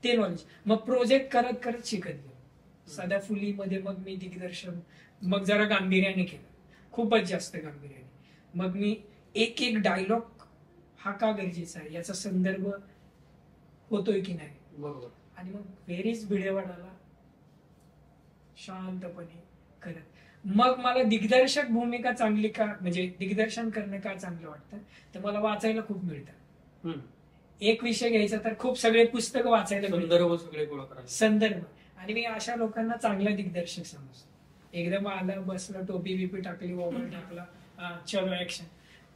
ते नॉलेज. मग प्रोजेक्ट करत करत शिकत गेलो. सदाफुलीमध्ये मग मी दिग्दर्शन मग जरा गांभीर्याने केलं, खूपच जास्त गांभीर्याने. मग मी एक एक डायलॉग हा का गरजेचा आहे, याचा संदर्भ होतोय की नाही. बरोबर. आणि मग व्हेरीच भिडेवाडाला शांतपणे करत. मग मला दिग्दर्शक भूमिका चांगली का, म्हणजे दिग्दर्शन करणं का चांगलं वाटतं, तर मला वाचायला खूप मिळतं. एक विषय घ्यायचा तर खूप सगळे पुस्तक वाचायला संदर्भ सगळे गोळा करायचे, संदर्भ. आणि मी अशा लोकांना चांगला दिग्दर्शक समजतो. एकदम आलं बसलं, टोपी बिपी टाकली, मोबाईल टाकला, चलो ऍक्शन,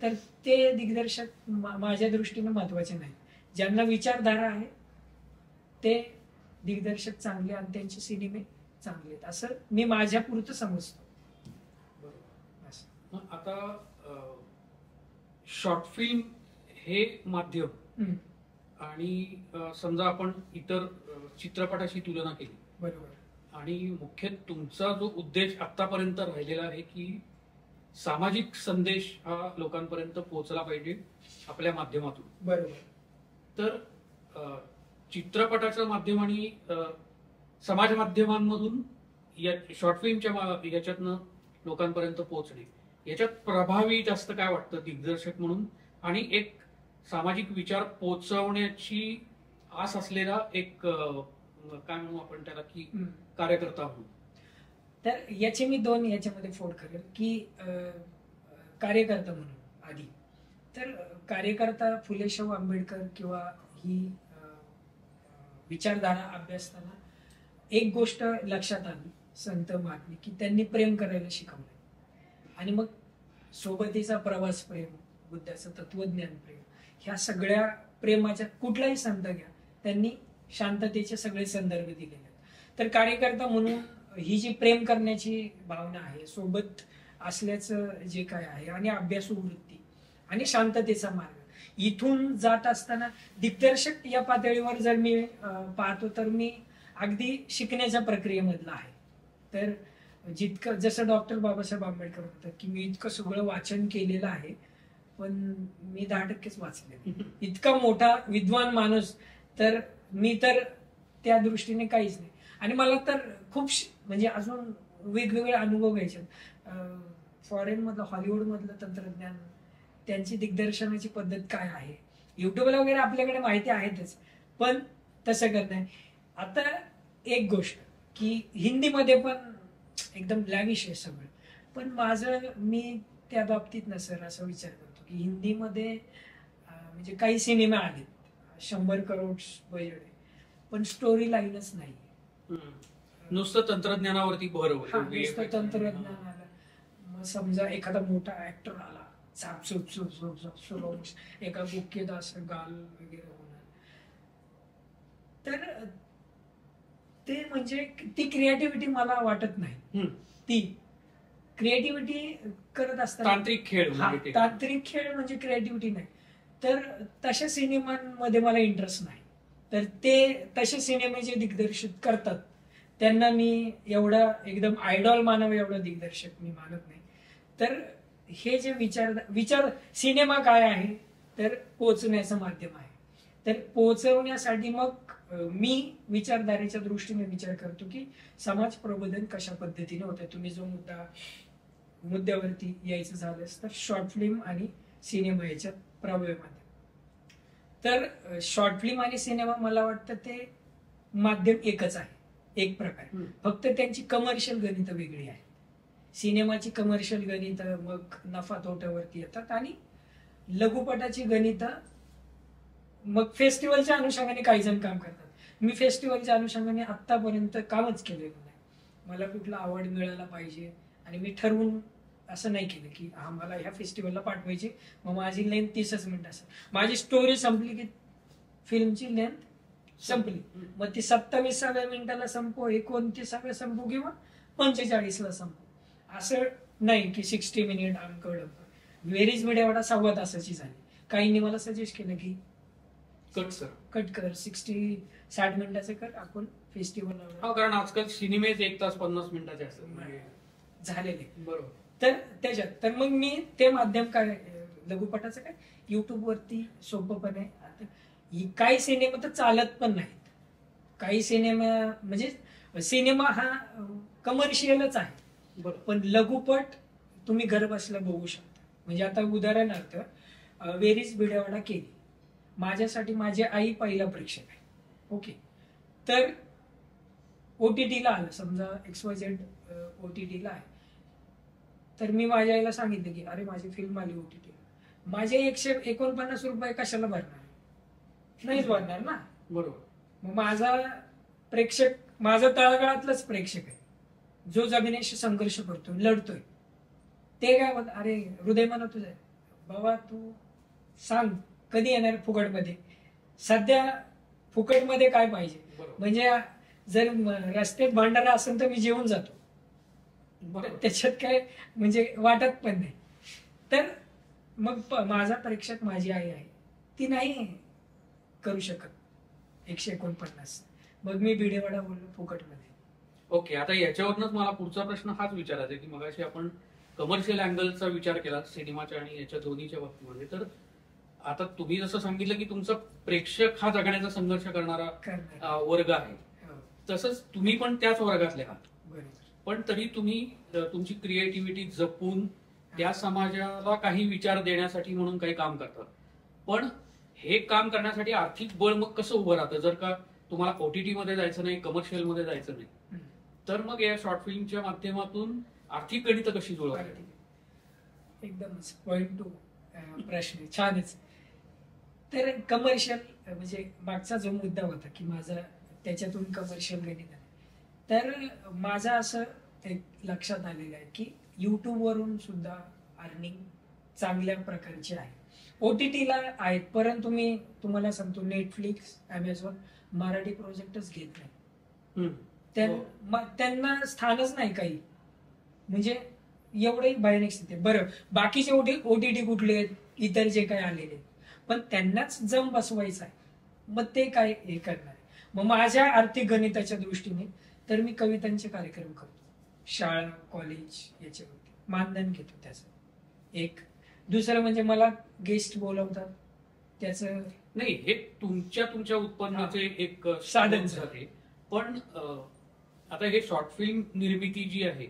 तर ते दिग्दर्शक माझ्या दृष्टीने महत्वाचे नाही. ज्यांना विचारधारा आहे ते दिग्दर्शक चांगले आणि त्यांचे सिनेमे चांगले आहेत, असं मी माझ्या पुरतं समजतो. आता शॉर्ट फिल्म हे माध्यम आणि समजा आपण इतर चित्रपटाशी तुलना केली, बरोबर, आणि मुख्य तुमचा जो उद्देश आतापर्यंत राहिलेला आहे की सामाजिक संदेश हा लोकांपर्यंत पोहोचला पाहिजे आपल्या माध्यमातून, बरोबर. तर चित्रपटाचं माध्यम आणि समाज माध्यमांमधून या शॉर्ट फिल्मच्या याच्यातनं लोकांपर्यंत पोहोचणे, याच्यात प्रभावी जास्त काय वाटतं दिग्दर्शक म्हणून आणि एक सामाजिक विचार पोहोचवण्याची आस असलेला एक काय म्हणू आपण त्याला की कार्यकर्ता म्हणून. तर याचे मी दोन याच्यामध्ये फोड करेल की कार्यकर्ता म्हणून आधी, तर कार्यकर्ता फुले शाहू आंबेडकर किंवा ही विचारधारा अभ्यासताना एक गोष्ट लक्षात आली संत महात्मे, की त्यांनी प्रेम करायला शिकवलं. आणि मग सोबतीचा प्रवास प्रेम, बुद्धाचं तत्वज्ञान प्रेम, ह्या सगळ्या प्रेमाच्या कुठलाही संत घ्या, त्यांनी शांततेचे सगळे संदर्भ दिलेले आहेत. तर कार्यकर्ता म्हणून ही जी प्रेम करण्याची भावना आहे, सोबत असल्याचं जे काय आहे आणि अभ्यासू वृत्ती आणि शांततेचा मार्ग इथून जात असताना दिग्दर्शक या पातळीवर जर मी पाहतो तर मी अगदी शिकण्याच्या प्रक्रियेमधला आहे. तर जितकं जसं डॉक्टर बाबासाहेब आंबेडकर म्हणतात की मी इतकं सगळं वाचन केलेलं आहे पण मी 10%च वाचले. इतका मोठा विद्वान माणूस तर मी तर त्या दृष्टीने काहीच नाही. आणि मला तर खूप म्हणजे अजून वेगवेगळे अनुभव घ्यायचे. फॉरेन मधलं हॉलिवूड मधलं तंत्रज्ञान त्यांची दिग्दर्शनाची पद्धत काय आहे युट्यूबला वगैरे आपल्याकडे माहिती आहेतच पण तसं करत नाही. आता एक गोष्ट की हिंदीमध्ये पण एकदम लॅविश आहे सगळं पण माझं मी त्या बाबतीत ना सर असा विचार करतो की हिंदीमध्ये म्हणजे काही सिनेमे आलेत 100 करोड बजेट पण स्टोरी लाईनच नाही. नुसतं तंत्रज्ञानावरती भर नुसतं तंत्रज्ञान आलं. मग समजा एखादा मोठा ऍक्टर आला एका बुक्केत असं गाल वगैरे होणार तर ते म्हणजे ती क्रिएटिव्हिटी मला वाटत नाही. ती क्रिएटिव्हिटी करत असताना तांत्रिक खेळ म्हणजे क्रिएटिव्हिटी नाही. तर तशा सिनेमांमध्ये मला इंटरेस्ट नाही. तर ते तसे सिनेमे जे दिग्दर्शित करतात त्यांना मी एवढा एकदम आयडॉल मानावं एवढा दिग्दर्शक मी मानत नाही. तर हे जे विचार सिनेमा काय आहे तर पोहोचण्याचं माध्यम आहे. तर पोहोचवण्यासाठी मग मी विचारधारेच्या दृष्टीने विचार करतो की समाज प्रबोधन कशा पद्धतीने होतं. तुम्ही जो मुद्द्यावरती यायचं झालंस तर शॉर्ट फिल्म आणि सिनेमा याच्यात प्रभावी माध्यम. तर शॉर्ट फिल्म आणि सिनेमा मला वाटतं ते माध्यम एकच आहे एक प्रकारे फक्त त्यांची कमर्शियल गणित वेगळी आहे. सिनेमाची कमर्शियल गणित मग नफा तोट्यावरती येतात आणि लघुपटाची गणित मग फेस्टिवलच्या अनुषंगाने काही जण काम करतात. मी फेस्टिवलच्या अनुषंगाने आतापर्यंत कामच केलेलं नाही. मला कुठला अवॉर्ड मिळाला पाहिजे आणि मी ठरवून असं नाही केलं की हा मला ह्या फेस्टिवलला पाठवायची मग माझी लेंथ 30 मिनिट असेल. माझी स्टोरी संपली की फिल्मची लेंथ संपली मग ती 27व्या मिनिटाला संपो 29व्या संपो किंवा 45ला संपो असं नाही की 60 मिनिट आमकड. व्हेरीज मीडिया एवढा 1.25 तासाची झाली. काहींनी मला सजेस्ट केलं की कट कर 60 मिनिटाचं कर आपण फेस्टिवल. कारण आजकाल सिनेमे 1 तास 50 मिनिटाचे असतात झालेले. बरोबर. तर त्याच्यात तर मग मी ते माध्यम काय लघुपटाचं काय युट्यूब वरती सोपपणे काही सिनेमा तर चालत पण नाहीत. काही सिनेमा म्हणजे सिनेमा हा कमर्शियलच आहे पण लघुपट तुम्ही घर बसल्या बघू शकता. म्हणजे आता उदाहरणार्थ वेरीज भिडेवाडा केली माझ्यासाठी माझी आई पहिला प्रेक्षक आहे. ओके. तर ओटीटीला आलं समजा XYZ ओटीटीला आहे तर मी माझ्या आईला सांगितलं की अरे माझी फिल्म आली ओटीटीला. माझे 149 रुपये कशाला भरणार नाहीच भरणार ना. बरोबर. मग माझा प्रेक्षक माझा तळागाळातलाच प्रेक्षक आहे जो जमिनीशी संघर्ष करतोय लढतोय. ते काय म्हणत अरे हृदय म्हणत तुझं बाबा तू सांग कधी येणार फुकटमध्ये. सध्या फुकटमध्ये काय पाहिजे म्हणजे जर रस्त्यात भांडारा असेल तर मी जेवून जातो. त्याच्यात काय म्हणजे वाटत पण नाही. तर मग माझा प्रेक्षक माझी आई आहे ती नाही करू शकत 149. मग मी भिडेवाडा बोललो फुकटमध्ये. ओके. आता याच्यावरनच मला पुढचा प्रश्न हाच विचारायचा की मगाशी आपण कमर्शियल अँगलचा विचार केला सिनेमाच्या आणि याच्या दोन्हीच्या बाबतीमध्ये. तर आता तुम्ही जसं सांगितलं की तुमचा प्रेक्षक हा जगण्याचा संघर्ष करणारा वर्ग आहे तसंच तुम्ही पण त्याच वर्गातले आहात. पण तरी तुम्ही तुमची क्रिएटिव्हिटी जपून त्या समाजाला काही विचार देण्यासाठी म्हणून काही काम करतात. पण हे काम करण्यासाठी आर्थिक बळ मग कसं उभं राहतं जर का तुम्हाला ओटीटी मध्ये जायचं नाही कमर्शियल मध्ये जायचं नाही तर मग या शॉर्ट फिल्मच्या माध्यमातून आर्थिक गणित कशी जुळवायची. एकदम पॉइंट टू प्रश्न छानच. तर कमर्शियल म्हणजे मागचा जो मुद्दा होता की माझा त्याच्यातून कमर्शियल गणित आहे. तर माझं असं एक लक्षात आलेलं आहे की युट्यूब वरून सुद्धा अर्निंग चांगल्या प्रकारची आहे. ओटीटीला आहेत परंतु मी तुम्हाला सांगतो नेटफ्लिक्स अमेझॉन मराठी प्रोजेक्टच घेत नाही. त्यांना स्थानच नाही काही म्हणजे एवढे भयानक स्थिती आहे. बरं, बाकीचे OTT कुठले आहेत, इतर जे काही आलेले आहेत, पण त्यांनाच जम बसवायचा आहे, मग ते काय हे करणार आहे. मग माझ्या आर्थिक गणिताच्या दृष्टीने तर मी कवितांचे कार्यक्रम करतो, शाळा कॉलेज याच्यावरती मानधन घेतो त्याचं. एक दुसरं म्हणजे मला गेस्ट बोलवतात, त्याचं नाही, हे तुमच्या उत्पन्नाचे एक साधन झाले. पण आता हे शॉर्ट फिल्म निर्मिती जी आहे,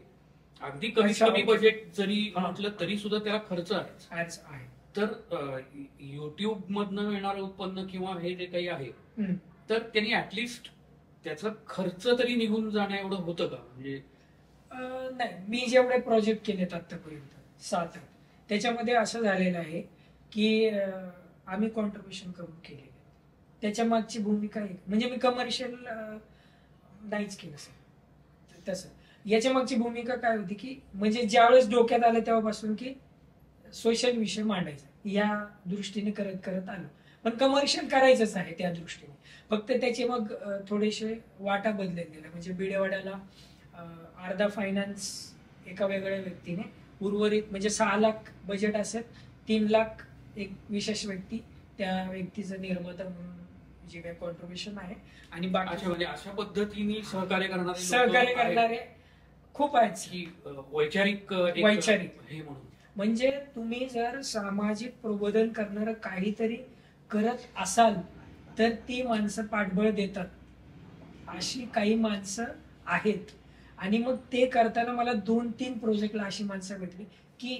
अगदी कमी बजेट जरी म्हटलं तरी सुद्धा त्याला खर्च आहे. आज आहे. तर युट्यूब मधनं येणारं उत्पन्न किंवा हे जे काही आहे, तर त्यांनी ऍटलिस्ट त्याचा खर्च तरी निघून जाणं एवढं होतं का? म्हणजे नाही, मी जेवढे प्रोजेक्ट केलेत आतापर्यंत 7 त्याच्यामध्ये असं झालेलं आहे की आम्ही कॉन्ट्रीब्युशन करून केलेले. त्याच्या मागची भूमिका आहे म्हणजे मी कमर्शियल नाहीच केलं सर तसं. याच्या मागची भूमिका काय होती की म्हणजे ज्यावेळेस डोक्यात आलं तेव्हापासून की सोशल विषय मांडायचा या दृष्टीने करत करत आलो. पण कमर्शियल करायचंच आहे त्या दृष्टीने. फक्त त्याचे मग थोडेसे वाटा बदलत गेल्या. म्हणजे बिडेवाड्याला अर्धा फायनान्स एका वेगळ्या व्यक्तीने, उर्वरित म्हणजे 6 लाख बजेट असेल, 3 लाख एक विशेष व्यक्ती, त्या व्यक्तीचं निर्माता म्हणून जे काही कॉन्ट्रीब्युशन आहे. आणि बाकी म्हणजे अशा पद्धतीने सहकार्य करणारे खूप आहेत की वैचारिक हे म्हणून. म्हणजे तुम्ही जर सामाजिक प्रबोधन करणारं काहीतरी करत असाल तर ती माणसं पाठबळ देतात. अशी काही माणसं आहेत. आणि मग ते करताना मला 2-3 प्रोजेक्टला अशी माणसं भेटली की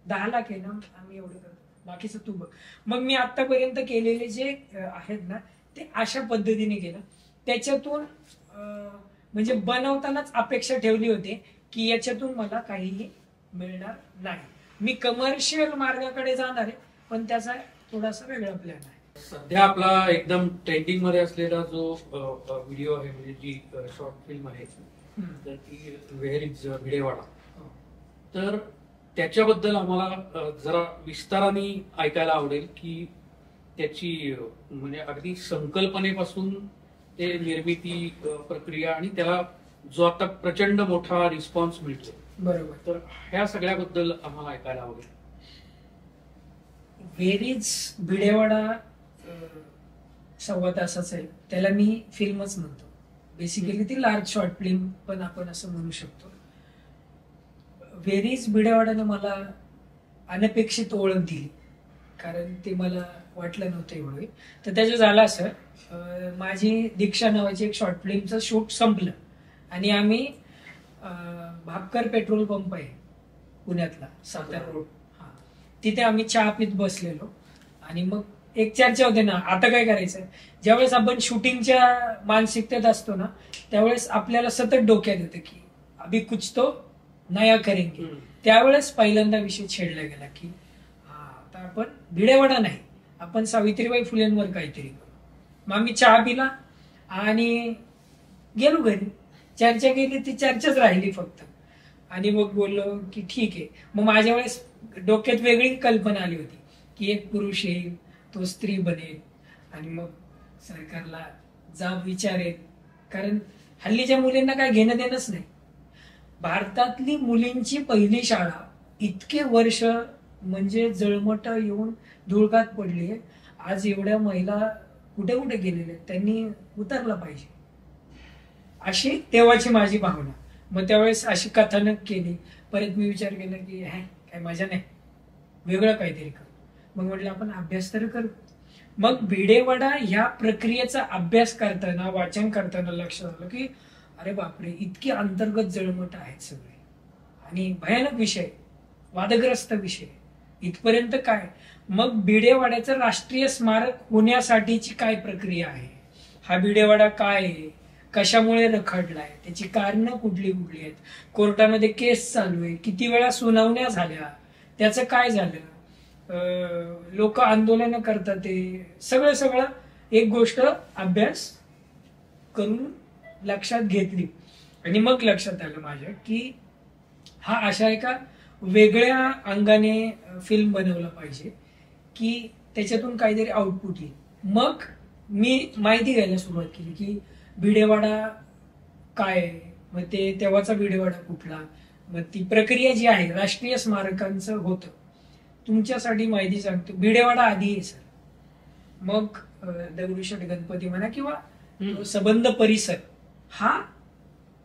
10 लाख आहे ना, आम्ही एवढं करतो, बाकीचं तू बघ. मग मी आतापर्यंत केलेले जे आहेत ना ते अशा पद्धतीने केलं. त्याच्यातून म्हणजे बनवतानाच अपेक्षा ठेवली होती की याच्यातून मला काहीही मिळणार नाही. मी कमर्शियल मार्गाकडे जाणार आहे, पण त्याचा थोडासा वेगळा प्लॅन आहे. सध्या आपला एकदम ट्रेंडिंग मध्ये असलेला जो व्हिडिओ आहे, म्हणजे जी शॉर्ट फिल्म आहे, तर ती व्हेअर इज भिडेवाडा, तर त्याच्याबद्दल आम्हाला जरा विस्ताराने ऐकायला आवडेल की त्याची म्हणजे अगदी संकल्पनेपासून ते निर्मिती प्रक्रिया आणि त्याला जो आता प्रचंड मोठा रिस्पॉन्स मिळतो. बरोबर. तर ह्या सगळ्याबद्दल आम्हाला ऐकायला आवडेल. व्हेअर इज भिडेवाडा 1.25 तासाचं आहे. त्याला मी फिल्मच म्हणतो. बेसिकली ती लार्ज शॉर्ट फिल्म पण आपण असं म्हणू शकतो. व्हेअर इज भिडेवाडाने मला अनपेक्षित ओळख दिली, कारण ते मला वाटलं नव्हतं एवढं. तर त्याचं झालं असं, माझी दीक्षा नावाची एक शॉर्ट फिल्मचं शूट संपलं आणि आम्ही भापकर पेट्रोल पंप आहे पुण्यातला, सातारा रोड, तिथे आम्ही चहा पीत बसलेलो. आणि मग एक चर्चा होते ना, आता काय करायचं. ज्यावेळेस आपण शूटिंगच्या मानसिकतेत असतो ना, त्यावेळेस आपल्याला सतत डोक्यात येतं की अभी कुछ तो नया करेंगे. त्यावेळेस पहिल्यांदा विषय छेडला गेला की आता आपण भिडेवाडा नाही, आपण सावित्रीबाई फुलेंवर काहीतरी करू. मग आम्ही चहा पिला आणि गेलो घरी. चर्चा केली, ती चर्चाच राहिली फक्त. आणि मग बोललो की ठीक आहे. मग माझ्या वेळेस डोक्यात वेगळी कल्पना आली होती की एक पुरुष येईल, तो स्त्री बनेल आणि मग सरकारला जाब विचारेल. कारण हल्लीच्या मुलींना काय घेणं देणंच नाही. भारतातली मुलींची पहिली शाळा इतके वर्ष म्हणजे जळमट येऊन धुळकात पडली. आज एवढ्या महिला कुठे कुठे गेलेल्या, त्यांनी उतरला पाहिजे, अशी तेव्हाची माझी भावना. मग त्यावेळेस अशी कथानक केली. परत मी विचार केला की काय मजा नाही, वेगळं काहीतरी करू. मग म्हटलं आपण अभ्यास तर करू. मग भिडेवाडा ह्या प्रक्रियेचा अभ्यास करताना, वाचन करताना लक्षात आलं की अरे बापरे, इतकी अंतर्गत जळमट आहेत सगळे आणि भयानक विषय, वादग्रस्त विषय. इथपर्यंत काय. मग भिडेवाड्याचं राष्ट्रीय स्मारक होण्यासाठीची काय प्रक्रिया आहे, हा भिडेवाडा काय आहे, कशामुळे रखडलाय, त्याची कारणं कुठली कुठली आहेत, कोर्टामध्ये केस चालू आहे, किती वेळा सुनावण्या झाल्या, त्याचं काय झालं, लोक आंदोलन करतात, ते सगळं एक गोष्ट अभ्यास करून लक्षात घेतली. आणि मग लक्षात आलं माझ्या की हा अशा एका वेगळ्या अंगाने फिल्म बनवला पाहिजे की त्याच्यातून काहीतरी आउटपुट येईल. मग मी माहिती घ्यायला सुरुवात केली की भिडेवाडा काय आहे, मग ते तेव्हाचा भिडेवाडा कुठला, मग ती प्रक्रिया जी आहे राष्ट्रीय स्मारकांचं होतं. तुमच्यासाठी माहिती सांगतो, भिडेवाडा आधी आहे सर, मग दगडूशेठ गणपती म्हणा किंवा तो संबंध परिसर हा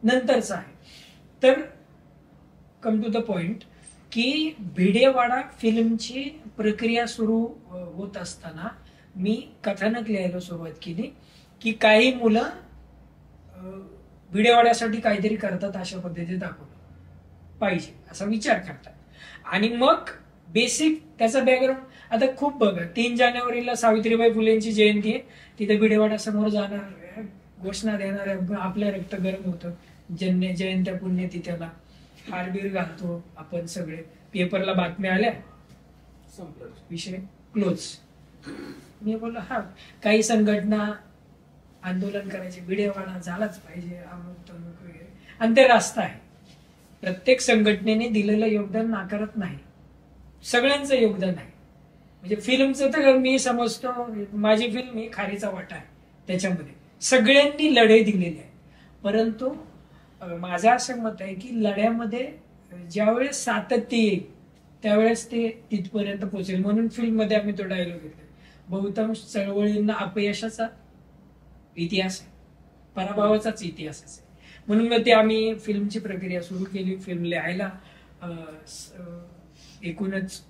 नंतरचा आहे. तर कम टू द पॉइंट की भिडेवाडा फिल्मची प्रक्रिया सुरू होत असताना मी कथानक लिहायला सुरुवात केली की काही मुलं भिडेवाड्यासाठी काहीतरी करतात, अशा पद्धतीने दाखवलं पाहिजे असा विचार करतात. आणि मग बेसिक त्याचा बॅकग्राऊंड, आता खूप बघा 3 जानेवारीला सावित्रीबाई फुलेंची जयंती आहे, तिथे भिडेवाडा समोर जाणार, घोषणा देणार, आपलं रक्त गरम होतं, जयंत्या पुण्यतिथीला हारबीर घालतो आपण सगळे, पेपरला बातम्या आल्या, संपलं, विषय क्लोज. मी बोललो हा काही संघटना आंदोलन करायचे, भिडेवाडा झालाच पाहिजे, अमुक तमुक वगैरे, आणि ते रास्ता आहे. प्रत्येक संघटनेने दिलेलं योगदान नाकारत नाही, सगळ्यांचं योगदान आहे. म्हणजे फिल्मचं तर मी समजतो, माझी फिल्म ही खारीचा वाटा आहे, त्याच्यामध्ये सगळ्यांनी लढे दिलेले आहेत. परंतु माझं असं मत आहे की लढ्यामध्ये ज्यावेळेस सातत्य येईल त्यावेळेस ते तिथपर्यंत पोहोचेल. म्हणून फिल्ममध्ये आम्ही तो डायलॉग घेतला, बहुतांश चळवळींना अपयशाचा इतिहास आहे, पराभवाचाच इतिहास आहे. म्हणून मग ते आम्ही फिल्मची प्रक्रिया सुरू केली, फिल्म लिहायला, एकूणच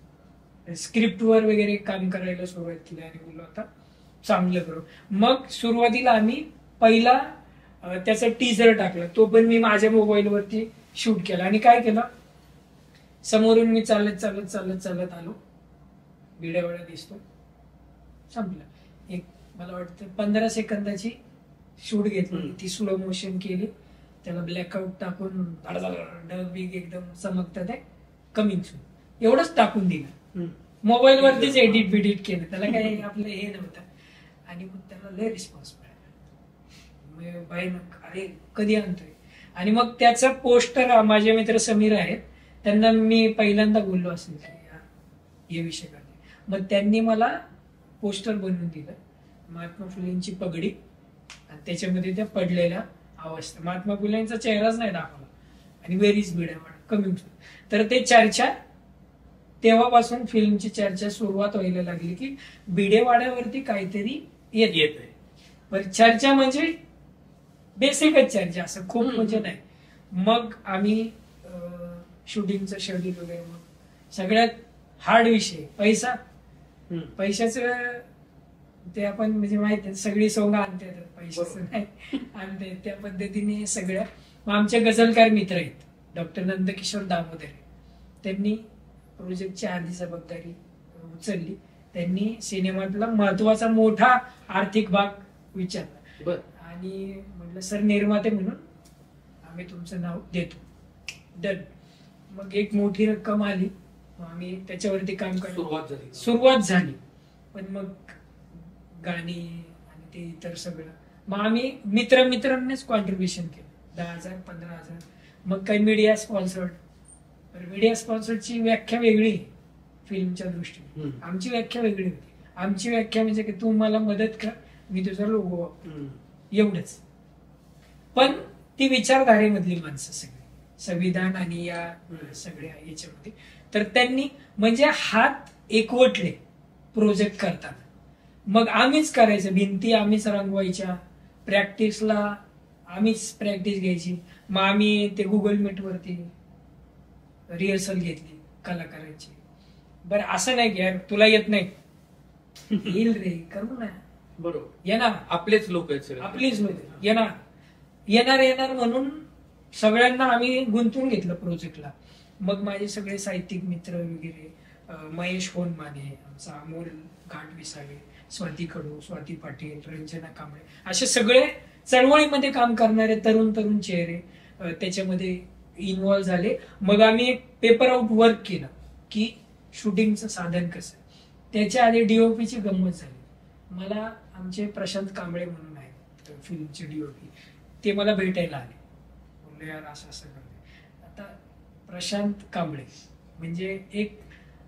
स्क्रिप्टवर वगैरे काम करायला सुरुवात केली आणि बोललो आता चांगलं करू. मग सुरुवातीला आम्ही पहिला त्याचा टीजर टाकला, तो पण मी माझ्या मोबाईलवरती शूट केला. आणि काय केलं, समोरून मी चालत चालत चालत चालत आलो, भिडेवाडा दिसतो, संपलं. एक मला वाटतं 15 सेकंदाची शूट घेतली, ती स्लो मोशन केली, त्याला ब्लॅकआउट टाकून ढग बिग एकदम चमकतात आहे, कमिंग सून एवढंच टाकून दिलं, मोबाईल वरतीच एडिट बिडिट केलं, त्याला काही आपलं हे नव्हतं. आणि मग त्याला लय रिस्पॉन्स मिळाला, भयानक, अरे कधी आणतोय. आणि मग त्याचा पोस्टर, माझे मित्र समीर आहेत, त्यांना मी पहिल्यांदा बोललो असेल की हे विषय करते, मग त्यांनी मला पोस्टर बनवून दिलं, महात्मा फुलेंची पगडी आणि त्याच्यामध्ये त्या पडलेल्या अवस्था, महात्मा फुलेंचा चेहराच नाही दाखवला, आणि where is Bhidewada, coming soon. तर ते चर्चा, तेव्हापासून फिल्मची चर्चा सुरुवात व्हायला लागली की भिडेवाड्यावरती काहीतरी येत आहे. पण चर्चा म्हणजे बेसिकच चर्चा, असं खूप म्हणजे नाही. मग आम्ही शूटिंगचं शेड्यूल वगैरे, मग सगळ्यात हार्ड विषय पैसा. पैशाचं ते आपण म्हणजे माहिती आहे, सगळी सोंग आणते, पैशाचं नाही आणते, त्या पद्धतीने सगळ्या. मग आमचे गझलकार मित्र आहेत, डॉक्टर नंदकिशोर दामोदर, त्यांनी प्रोजेक्टची आधी जबाबदारी उचलली. त्यांनी सिनेमातला महत्वाचा मोठा आर्थिक भाग विचारला आणि म्हटलं सर निर्माते म्हणून आम्ही तुमचं नाव देतो, डन. मग एक मोठी रक्कम आली, मग आम्ही त्याच्यावरती काम करायला सुरुवात झाली. पण मग गाणी आणि ते इतर सगळं मग आम्ही मित्रांनीच कॉन्ट्रीब्युशन केलं, 10,000 15,000. मग काही मीडिया स्पॉन्सर्ड, मीडिया स्पॉन्सरची व्याख्या वेगळी फिल्मच्या दृष्टीने, आमची व्याख्या वेगळी होती. आमची व्याख्या म्हणजे की तू मला मदत कर, मी तुझा लोगो वापरतो, एवढंच. पण ती विचारधारेमधली माणसं सगळी, संविधान आणि या सगळ्या याच्यामध्ये, तर त्यांनी म्हणजे हात एकवटले प्रोजेक्ट करताना. मग आम्हीच करायचं, भिंती आम्हीच रंगवायच्या, प्रॅक्टिसला आम्हीच प्रॅक्टिस घ्यायची. मग आम्ही ते गुगल मीट वरती रिहर्सल घेतली कलाकारांची. बरं असं नाही की यार तुला येत नाही, येईल रे, करू ना, बरोबर, येणार, आपलेच लोक आहेत, आपलीच लोक येणार म्हणून सगळ्यांना आम्ही गुंतवून घेतलं प्रोजेक्टला. मग माझे सगळे साहित्यिक मित्र वगैरे, महेश होनमाने, आमचा अमोल घाटविसावे, स्वाती कडू, स्वाती पाटील, रंजना कांबळे, असे सगळे चळवळीमध्ये काम करणारे तरुण चेहरे त्याच्यामध्ये इन्व्हॉल्व्ह झाले. मग आम्ही एक पेपर आउट वर्क केलं की शूटिंगचं साधन कसं. त्याच्या आधी डीओपीची गंमत झाली. मला आमचे प्रशांत कांबळे म्हणून आहेत फिल्मचे डीओपी, ते मला भेटायला आले, बोलले यार असं करते. आता प्रशांत कांबळे म्हणजे एक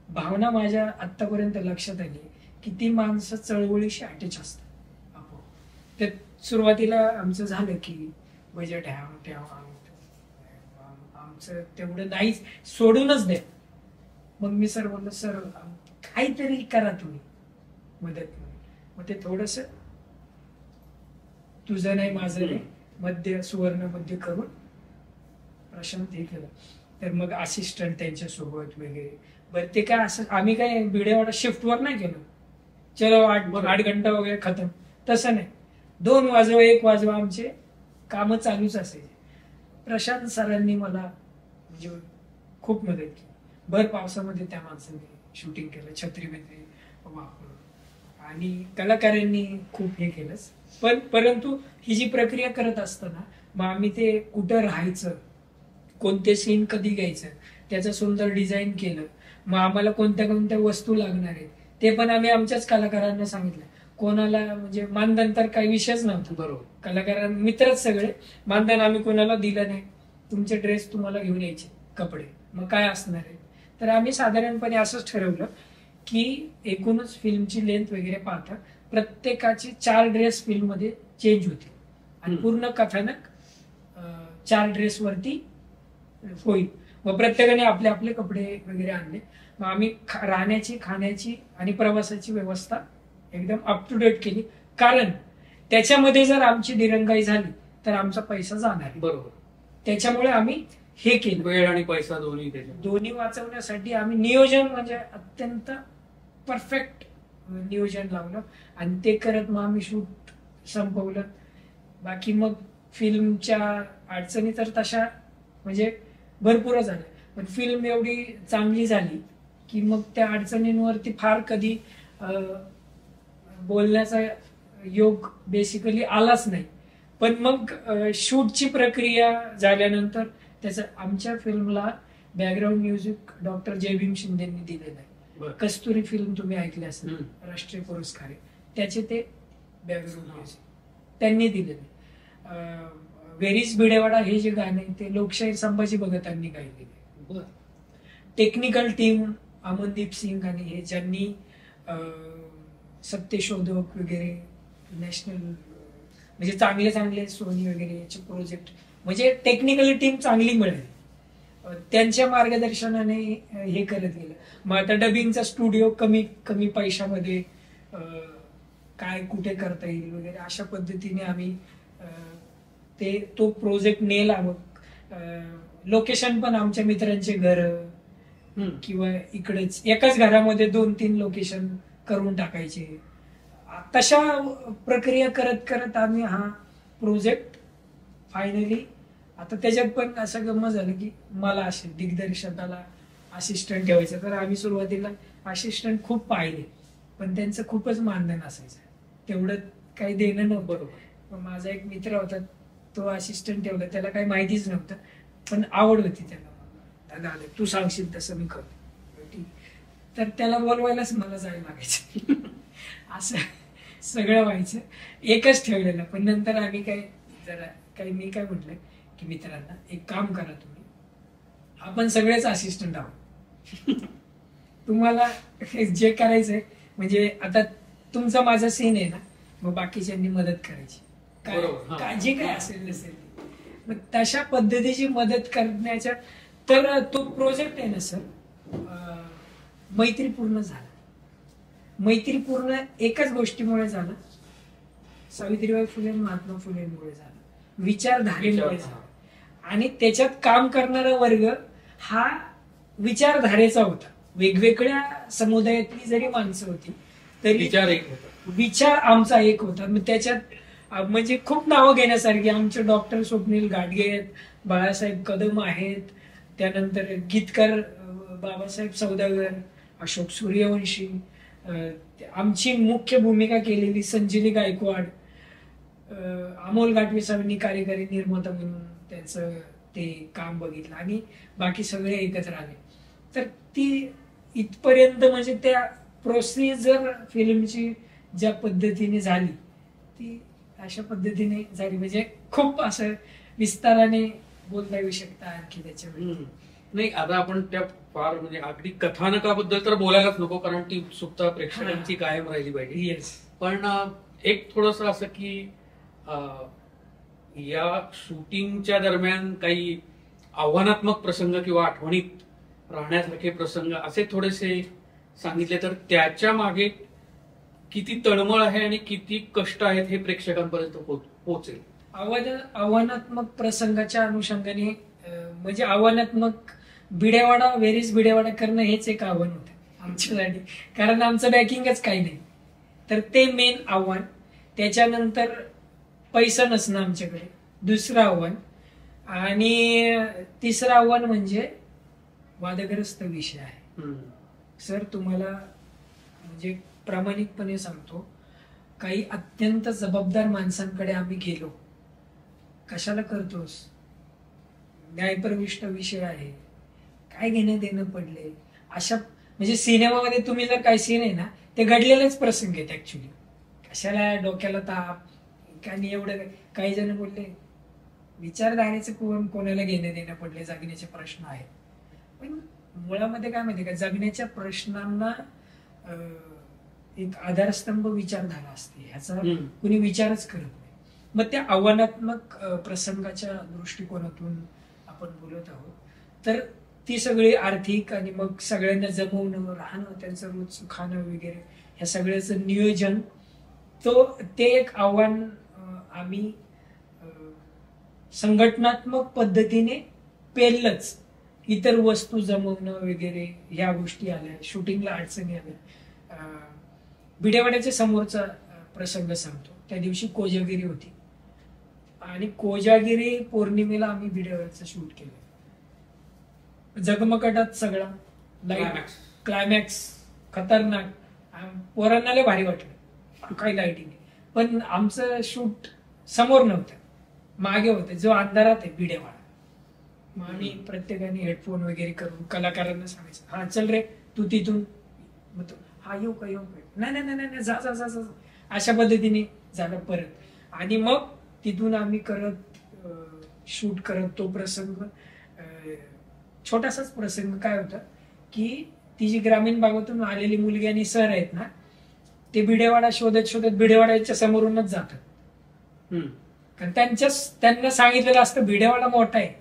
भावना माझ्या आतापर्यंत लक्षात आली की ती माणसं चळवळीशी अटॅच असतात आपोआप. तर सुरुवातीला आमचं झालं की बजेट आमचं आमचं तेवढं नाहीच, सोडूनच द्या. मग मी सर बोललो, सर काहीतरी करा तुम्ही मदत म्हणून. मग ते थोडस तुझं नाही माझं नाही मध्य, सुवर्ण मध्य करून प्रशांत हे केलं. तर मग असिस्टंट त्यांच्या सोबत वगैरे. बरं ते काय असं आम्ही काय भिडेवाडा शिफ्टवर नाही गेलो, चलो 8 घंटा वगैरे खतम, तसं नाही. 2 वाजवा 1 वाजवा आमचे कामं चालूच असायचे. प्रशांत सरांनी मला म्हणजे खूप मदत केली. भर पावसामध्ये त्या माणसाने शूटिंग केलं छत्रीमध्ये वापरून, आणि कलाकारांनी खूप हे केलंच. पण परंतु ही जी प्रक्रिया करत असताना मग आम्ही ते कुठं राहायचं, कोणते सीन कधी घ्यायचं, त्याचं सुंदर डिझाईन केलं. मग आम्हाला कोणत्या कोणत्या वस्तू लागणार आहेत ते पण आम्ही आमच्याच कलाकारांना सांगितलं. कोणाला म्हणजे मानधन तर काही विषयच नव्हता. बरोबर. कलाकारांना मित्रच सगळे, मानधन आम्ही कोणाला दिलं नाही. तुमचे ड्रेस तुम्हाला घेऊन यायचे, कपडे मग काय असणार आहे. तर आम्ही साधारणपणे असंच ठरवलं की एकूणच फिल्मची लेंथ वगैरे पाहता प्रत्येकाचे 4 ड्रेस फिल्म मध्ये चेंज होतील आणि पूर्ण कथानक 4 ड्रेसवरती होईल. मग प्रत्येकाने आपले आपले कपडे वगैरे आणले. मग आम्ही राहण्याची, खाण्याची आणि प्रवासाची व्यवस्था एकदम अप टू डेट केली. कारण त्याच्यामध्ये जर आमची दिरंगाई झाली तर आमचा पैसा जाणार आहे. बरोबर. त्याच्यामुळे आम्ही हे केलं, वेळ आणि पैसा दोन्ही वाचवण्यासाठी आम्ही नियोजन म्हणजे अत्यंत परफेक्ट नियोजन लावलं आणि ते करत मग आम्ही शूट संपवलं. बाकी मग फिल्मच्या अडचणी तर तशा म्हणजे भरपूर झाल्या, पण फिल्म एवढी चांगली झाली की मग त्या अडचणींवरती फार कधी बोलण्याचा योग बेसिकली आलाच नाही. पण मग शूटची प्रक्रिया झाल्यानंतर त्याचं आमच्या फिल्मला बॅकग्राऊंड म्युझिक डॉक्टर जय भीम शिंदेंनी दिलेलं आहे. कस्तुरी फिल्म तुम्ही ऐकली असेल, राष्ट्रीय पुरस्कार आहे, त्याचे ते बॅकग्राऊंड म्युझिक त्यांनी दिलेले. वेरीज भिडेवाडा हे जे गाणे ते लोकशाहीर संभाजी भगतांनी गायलेले. टेक्निकल टीम अमनदीप सिंग आणि हे ज्यांनी सत्यशोधक वगैरे नॅशनल म्हणजे चांगले चांगले सोनी वगैरे याचे प्रोजेक्ट म्हणजे टेक्निकल टीम चांगली मिळाली. त्यांच्या मार्गदर्शनाने हे करत गेलं. मग आता डबिंगचा स्टुडिओ कमी कमी पैशामध्ये काय कुठे करता येईल वगैरे अशा पद्धतीने आम्ही तो प्रोजेक्ट नेला. मग लोकेशन पण आमच्या मित्रांचे घर किंवा इकडेच एकाच घरामध्ये 2-3 लोकेशन करून टाकायचे. तशा प्रक्रिया करत करत आम्ही हा प्रोजेक्ट फायनली आता त्याच्यात पण असं गंमत झालं की मला असे दिग्दर्शकाला असिस्टंट ठेवायचं. तर आम्ही सुरुवातीला असिस्टंट खूप पाहिले पण त्यांचं खूपच मानधन असायचं, तेवढं काही देणं नव्हतं. बरोबर. माझा एक मित्र होता, तो असिस्टंट ठेवला, त्याला काही माहितीच नव्हतं पण आवड होती त्याला. दादा तू सांगशील तसं मी करतो. तर त्याला बोलवायलाच मला जायला लागायचं. असं सगळं व्हायचं. एकच ठेवलेलं. पण नंतर आम्ही मी काय म्हटलं की मित्रांना एक काम करा, तुम्ही आपण सगळेच असिस्टंट आहोत. तुम्हाला जे करायचंय म्हणजे आता तुमचा माझा सीन आहे ना, मग बाकीच्यांनी मदत करायची, काय जे काय असेल नसेल. मग तशा पद्धतीची मदत करण्याच्या तर तो प्रोजेक्ट आहे ना सर मैत्रीपूर्ण झाला. मैत्रीपूर्ण एकच गोष्टीमुळे झालं, सावित्रीबाई फुले महात्मा फुलेंमुळे झालं, विचारधारेमुळे झालं. आणि त्याच्यात काम करणारा वर्ग हा विचारधारेचा होता. वेगवेगळ्या समुदायातली जरी माणसं होती तरी विचार आमचा एक होता. मग त्याच्यात म्हणजे खूप नावं घेण्यासारखी आमचे डॉक्टर स्वप्नील घाटगे आहेत, बाळासाहेब कदम आहेत, त्यानंतर गीतकार बाबासाहेब सौदागर, अशोक सूर्यवंशी, आमची मुख्य भूमिका केलेली संजली गायकवाड, अमोल गाठवेसाहेबांनी कार्यकारी निर्माता म्हणून त्यांचं ते काम बघितलं आणि बाकी सगळे एकत्र आले. तर ती इथपर्यंत म्हणजे त्या प्रोसिजर फिल्मची ज्या पद्धतीने झाली ती अशा पद्धतीने झाली. म्हणजे खूप असं विस्ताराने बोलता येऊ शकता आणखी त्याच्यावर. नाही, आता आपण त्या फार म्हणजे अगदी कथानकाबद्दल तर बोलायलाच नको कारण ती उत्सुकता प्रेक्षकांची कायम राहिली पाहिजे. येस. पण एक थोडस असं की या शूटिंगच्या दरम्यान काही आव्हानात्मक प्रसंग किंवा आठवणीत राहण्यासारखे प्रसंग असे थोडेसे सांगितले तर त्याच्या मागे किती तळमळ आहे आणि किती कष्ट आहेत हे प्रेक्षकांपर्यंत पोहोचेल. आव्हानात्मक प्रसंगाच्या अनुषंगाने म्हणजे आव्हानात्मक भिडेवाडा करणं हेच एक आव्हान होतं आमच्यासाठी, कारण आमचं बॅकिंगच काही नाही. तर ते मेन आव्हान. त्याच्यानंतर पैसा नसणं आमच्याकडे दुसरं आव्हान, आणि तिसरं आव्हान म्हणजे वादग्रस्त विषय आहे. सर तुम्हाला म्हणजे प्रामाणिकपणे सांगतो, काही अत्यंत जबाबदार माणसांकडे आम्ही गेलो, कशाला करतोस, न्यायप्रविष्ट विषय आहे, काय घेणं देणं पडले, अशा म्हणजे सिनेमामध्ये तुम्ही जर काही सीन आहे ना ते घडलेलेच प्रसंग आहेत ऍक्च्युली, कशाला डोक्याला ताप. आणि एवढं काही जण बोलले विचारधारेचं कोणाला घेणं देणं पडले, जगण्याचे प्रश्न आहेत. पण मुळामध्ये काय माहिती का, जगण्याच्या प्रश्नांना एक आधारस्तंभ विचारधारा असते, ह्याचा कुणी विचारच करत नाही. मग त्या आव्हानात्मक प्रसंगाच्या दृष्टिकोनातून आपण बोलत आहोत. तर ती सगळी आर्थिक आणि मग सगळ्यांना जमवणं, राहणं, त्यांचं रोज खाणं वगैरे ह्या सगळ्याचं नियोजन, ते एक आव्हान आम्ही संघटनात्मक पद्धतीने पेललंच. इतर वस्तू जमवणं वगैरे ह्या गोष्टी आल्या, शूटिंगला अडचणी आल्या. भिडेवाड्याच्या समोरचा प्रसंग सांगतो. त्या दिवशी कोजागिरी होती आणि कोजागिरी पौर्णिमेला आम्ही भिडेवाड्याचं शूट केलं. जगमगाटात सगळा लाईट, क्लायमॅक्स खतरनाक, पोरांना लय भारी वाटलं काही लाईटिंग. पण आमचं शूट समोर नव्हतं, मागे होतं, जो अंधारात आहे भिडेवाडा. मग आम्ही प्रत्येकाने हेडफोन वगैरे करून कलाकारांना सांगायचं, हा चल रे तू तिथून, मग तो हा येऊ का नाही नाही नाही नाही जा जा जा जा, अशा पद्धतीने झालं परत. आणि मग तिथून आम्ही करत शूट करत तो प्रसंग, छोटासाच प्रसंग काय होता की ती जी ग्रामीण भागातून आलेली मुलगी आणि सर आहेत ना, ते भिडेवाडा शोधत शोधत भिडेवाड्याच्या समोरूनच जातात. कारण त्यांना सांगितलेलं असतं भिडेवाडा मोठा आहे,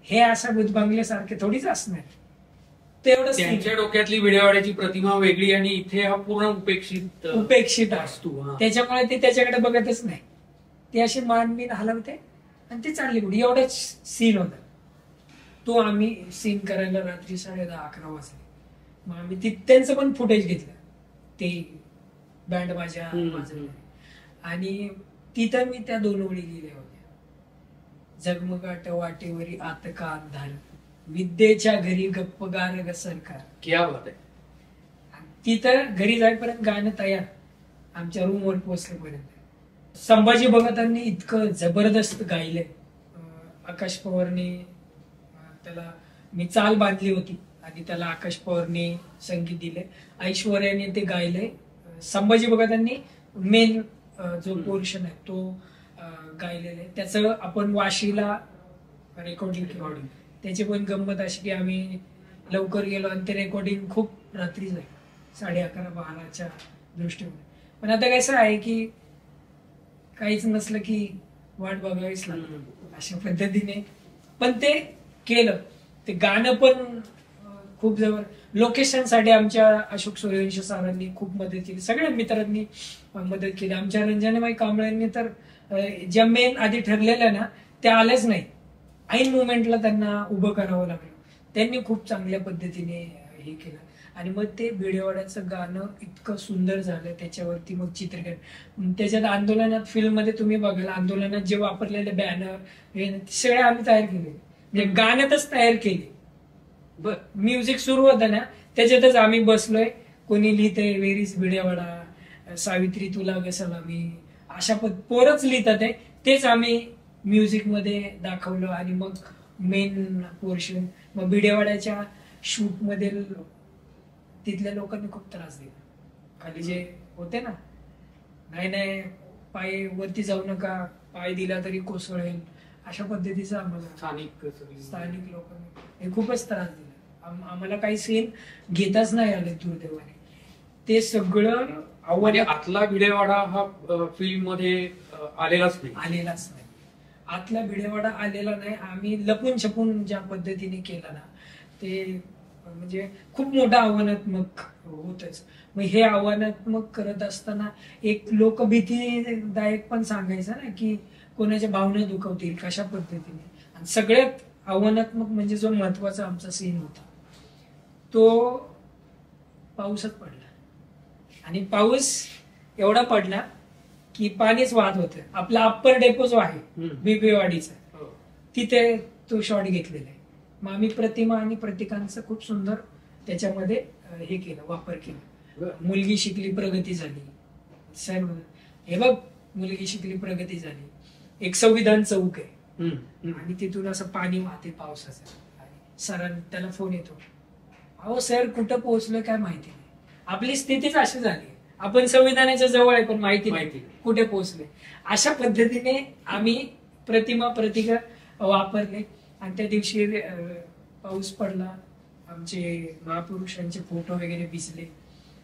हे अशा भूतबंगल्यासारखे थोडीच असणार. तेवढंच त्यांच्या डोक्यातली भिडेवाड्याची प्रतिमा वेगळी आणि इथे हा पूर्ण उपेक्षित असतो. त्याच्यामुळे ते त्याच्याकडे बघतच नाही, ते असे मानबीन हलवते आणि ते चालले कुठे. एवढाच सीन होता तो. आम्ही सीन करायला रात्री 10:30-11 वाजले. मग आम्ही त्यांचं पण फुटेज घेतलं, ते बँड बाजा आणि तिथं मी त्या 2 ओळी लिहिल्या होत्या. जगमगाट वाटेवरी आतका अंधार, विद्येच्या घरी गप्पगार ग सरकार. क्या बात आहे. तिथं घरी जाईपर्यंत गाणं तयार, आमच्या रूमवर पोहोचल्यापर्यंत. संभाजी भगतांनी इतकं जबरदस्त गायलंय. आकाश पवारने त्याला, मी चाल बांधली होती आणि त्याला आकाश पवारने संगीत दिले, ऐश्वर्याने ते गायलंय. संभाजी भगतांनी मेन जो पोर्शन आहे तो गायलेला आहे. त्याचं आपण वाशीला रेकॉर्डिंग केलं. त्याची पण गंमत अशी की आम्ही लवकर गेलो आणि ते रेकॉर्डिंग खूप रात्री झाली, 11:30-12च्या दृष्टीने. पण आता कसं आहे की काहीच नसलं की वाट बघावीच लागली अशा पद्धतीने. पण ते केलं. ते गाणं पण खूप जवळ. लोकेशनसाठी आमच्या अशोक सूर्यवंशी सरांनी खूप मदत केली, सगळ्या मित्रांनी मदत केली. आमच्या रंजनाबाई कांबळेंनी तर ज्या मेन आधी ठरलेल्या ना त्या आल्याच नाही, ऐन मुवमेंटला त्यांना उभं करावं लागलं. त्यांनी खूप चांगल्या पद्धतीने हे केलं. आणि मग ते भिडेवाड्याचं गाणं इतकं सुंदर झालं. त्याच्यावरती मग चित्रीकरण, त्याच्यात आंदोलनात फिल्ममध्ये तुम्ही बघाल, आंदोलनात जे वापरलेले बॅनर हे सगळे आम्ही तयार केले, म्हणजे गाण्यातच तयार केले. म्युझिक सुरू होतं ना त्याच्यातच आम्ही बसलोय. कोणी लिहितंय वेरीज भिडेवाडा, सावित्री तुला ग सलामी, अशा पोरच लिहितात आहे, तेच आम्ही म्युझिक मध्ये दाखवलं. आणि मग मेन पोर्शन, मग भिडेवाड्याच्या शूट मध्ये तिथल्या लोकांनी खूप त्रास दिला. खाली जे होते ना, नाही पाय वरती जाऊ नका, पाय दिला तरी कोसळेल, अशा पद्धतीचं आम्हाला स्थानिक लोकांनी हे खूपच त्रास दिला. आम्हाला काही सीन घेताच नाही आले दुर्दैवाने. ते सगळं आतला भिडेवाडा हा फिल्म मध्ये आलेलाच नाही. आतला भिडेवाडा आलेला नाही. आम्ही लपून छपून ज्या पद्धतीने केला ना ते म्हणजे खूप मोठं आव्हानात्मक होतच. मग हे आव्हानात्मक करत असताना एक लोकभीतीदायक पण सांगायचं ना की कोणाच्या भावना दुखवतील कशा पद्धतीने. आणि सगळ्यात आव्हानात्मक म्हणजे जो महत्वाचा आमचा सीन होता तो पाऊसच पडला. आणि पाऊस एवढा पडला की पाणीच वाहत होतं. आपला अप्पर डेपो जो आहे बिबेवाडीचा तिथे तो शॉट घेतलेला आहे. मग आम्ही प्रतिमा आणि प्रतीकांचं खूप सुंदर त्याच्यामध्ये हे केलं, वापर केला. मुलगी शिकली प्रगती झाली. सर हे बघ मुलगी शिकली प्रगती झाली. एक संविधान चौक आहे आणि तिथून असं पाणी वाहते पावसाचं. सरांनी त्याला फोन येतो, अहो सर कुठं पोहोचलं काय माहिती नाही. आपली स्थितीच अशी झाली, आपण संविधानाच्या जवळ आहे पण माहिती नाही कुठे पोहोचले. अशा पद्धतीने आम्ही प्रतिमा प्रतीक वापरले. आणि त्या दिवशी पाऊस पडला, आमचे महापुरुषांचे फोटो वगैरे भिजले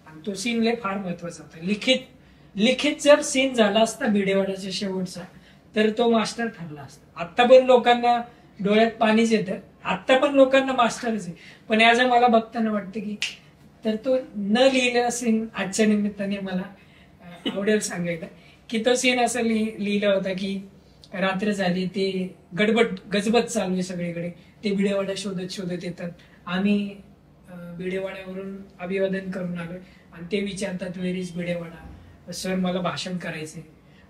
आणि तो सीन लय फार महत्वाचा होता. लिखित जर सीन झाला असता भिडेवाड्याच्या शेवटचा तर तो मास्टर ठरला असता. आता पण लोकांना डोळ्यात पाणीच येतं, आता पण लोकांना मास्टरच आहे. पण याच मला बघताना वाटतं की तर तो न लिहिलेला सीन आजच्या निमित्ताने मला आवडेल सांगायला की तो सीन असं लिहिला होता की रात्र झाली, ते गजबज चालू आहे सगळीकडे. ते भिडेवाडा शोधत येतात. आम्ही भिडेवाड्यावरून अभिवादन करून आलोय आणि ते विचारतात व्हेर इज भिडेवाडा, सर मला भाषण करायचंय.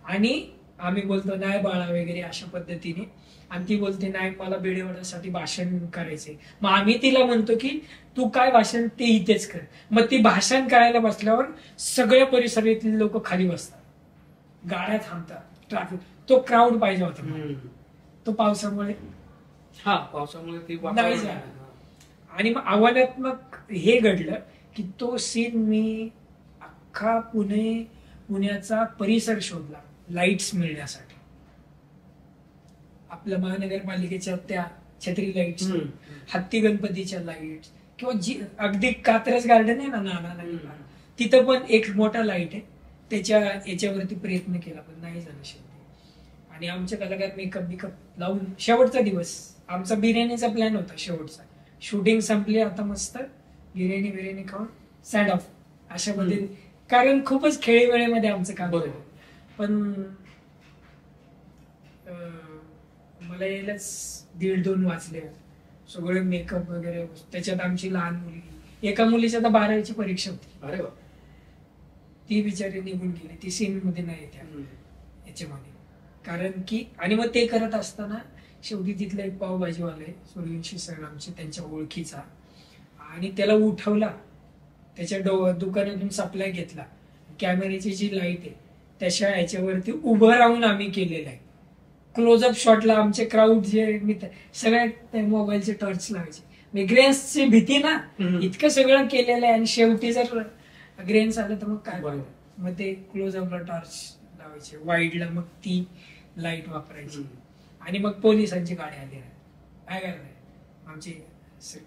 आणि आम्ही बोलतो नाही बाळा वगैरे अशा पद्धतीने. आणि ती बोलते नाही मला भिडेवाड्यासाठी भाषण करायचंय. मग आम्ही तिला म्हणतो की तू काय भाषण ते इथेच कर. मग ती भाषण करायला बसल्यावर सगळ्या परिसरातील लोक खाली बसतात, गाड्या थांबतात, ट्रॅफिक. तो क्राऊड पाहिजे होता. तो पावसामुळे ती नाही झाला. आणि मग आव्हानात्मक हे घडलं की तो सीन मी अख्खा पुण्याचा परिसर शोधला लाईट्स मिळण्यासाठी. आपल्या महानगरपालिकेच्या त्या छत्री लाईट्स, हत्ती गणपतीच्या लाईट्स, किंवा जी अगदी कात्रज गार्डन आहे ना नाना, तिथं पण एक मोठा लाईट आहे. त्याच्या याच्यावरती प्रयत्न केला पण नाही झालं शेवटी. आणि आमचे कलाकार मेकअप लावून शेवटचा दिवस आमचा बिर्याणीचा प्लॅन होता. शेवटचा शूटिंग संपली, आता मस्त बिर्याणी खाऊन सँड ऑफ अशा पद्धतीने. कारण खूपच खेळी वेळेमध्ये आमचं काम होतं. पण मला यायलाच 1.5-2 वाजले. सगळे मेकअप वगैरे. त्याच्यात आमची लहान मुलगी, एका मुलीची आता 12वीची परीक्षा होती. अरे वा. ती बिचारी निघून गेली. ती सीन मध्ये नाही त्या याच्यामध्ये. कारण की आणि मग ते करत असताना शेवटी तिथला एक पावभाजीवाला आहे सूर्यवंशी सर आमचे, त्यांच्या ओळखीचा. आणि त्याला उठवला, त्याच्या दुकानातून सप्लाय घेतला. कॅमेऱ्याची जी लाईट आहे त्याच्या याच्यावरती उभं राहून आम्ही केलेलं आहे. क्लोजअप शॉटला आमचे क्राऊड जे मित्र सगळ्या मोबाईलचे टॉर्च लावायचे. ग्रेन्सची भीती ना, इतकं सगळं केलेलं आहे. आणि शेवटी जर ग्रेन्स आलं तर मग काय, मग ते क्लोजअपला टॉर्च लावायचे, वाईडला मग ती लाईट वापरायची. आणि मग पोलिसांची गाडी आली. काय करणार, आमचे